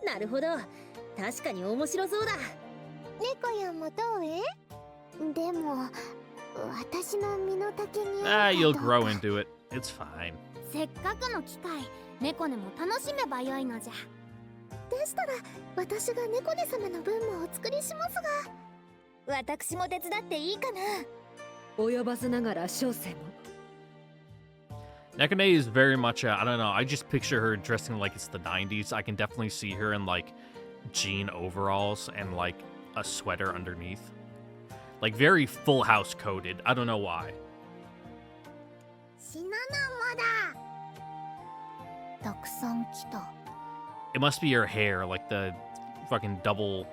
なるほど。確かに面白そうだ。猫やんもどうえ？でも、私の身の丈に Ah, you'll grow into it. It's fine. せっかくの機会、猫ねも楽しめばよいのじゃ。でしたら、私が猫ね様の分もお作りしますが。私も手伝っていいかな？及ばずながら小生も。 Nekane is very much, I don't know, I just picture her dressing like it's the 90s. I can definitely see her in, like, jean overalls and, like, a sweater underneath. Like, very Full House coded. I don't know why. 信濃もだ。たくさん来た。 It must be her hair, like the fucking double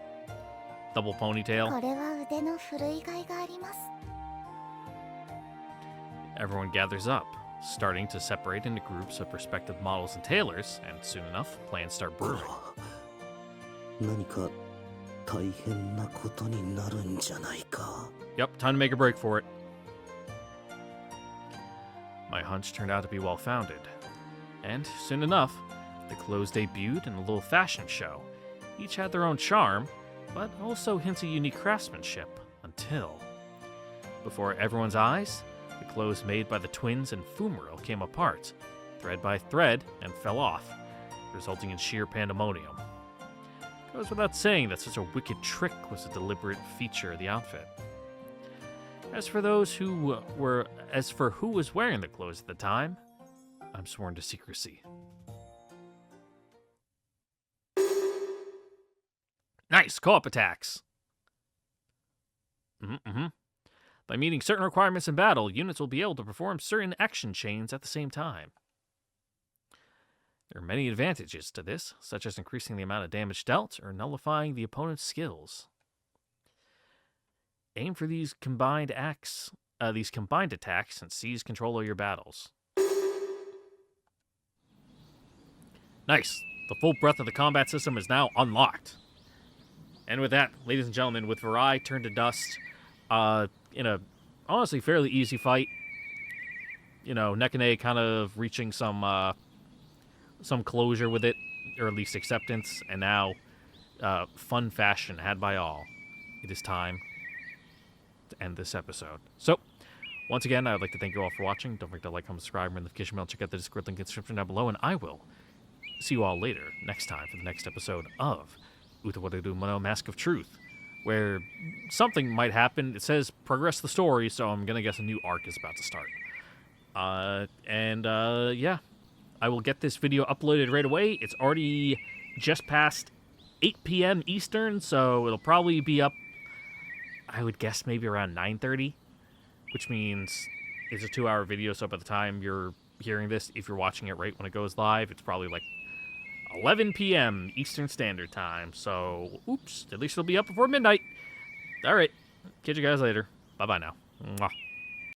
ponytail. これは腕の振るいがいがあります。 Everyone gathers up, starting to separate into groups of prospective models and tailors, and soon enough, plans start brewing. 何か大変なことになるんじゃないか。 Yep, time to make a break for it. My hunch turned out to be well founded. And soon enough, the clothes debuted in a little fashion show. Each had their own charm, but also hints of unique craftsmanship, until, before everyone's eyes, the clothes made by the twins and Fumaril came apart, thread by thread, and fell off, resulting in sheer pandemonium. It goes without saying that such a wicked trick was a deliberate feature of the outfit. As for who was wearing the clothes at the time, I'm sworn to secrecy. Nice co-op attacks. By meeting certain requirements in battle, units will be able to perform certain action chains at the same time. There are many advantages to this, such as increasing the amount of damage dealt or nullifying the opponent's skills. Aim for these combined attacks and seize control of your battles. Nice. The full breadth of the combat system is now unlocked. And with that, ladies and gentlemen, with Virai turned to dust, in a honestly fairly easy fight, you know, Nekane kind of reaching some closure with it, or at least acceptance, and now fun fashion had by all. It is time to end this episode. So, once again, I would like to thank you all for watching. Don't forget to like, comment, subscribe, and notification bell. Check out the Discord link in the description down below, and I will see you all later, next time, for the next episode of Utawarerumono Mask of Truth, where something might happen. It says progress the story, so I'm gonna guess a new arc is about to start. Yeah. I will get this video uploaded right away. It's already just past 8 p.m. Eastern, so it'll probably be up, I would guess, maybe around 9:30, which means it's a 2-hour video, so by the time you're hearing this, if you're watching it right when it goes live, it's probably like 11 p.m. Eastern Standard Time, so, oops, at least it'll be up before midnight. All right, catch you guys later. Bye-bye now. Mwah.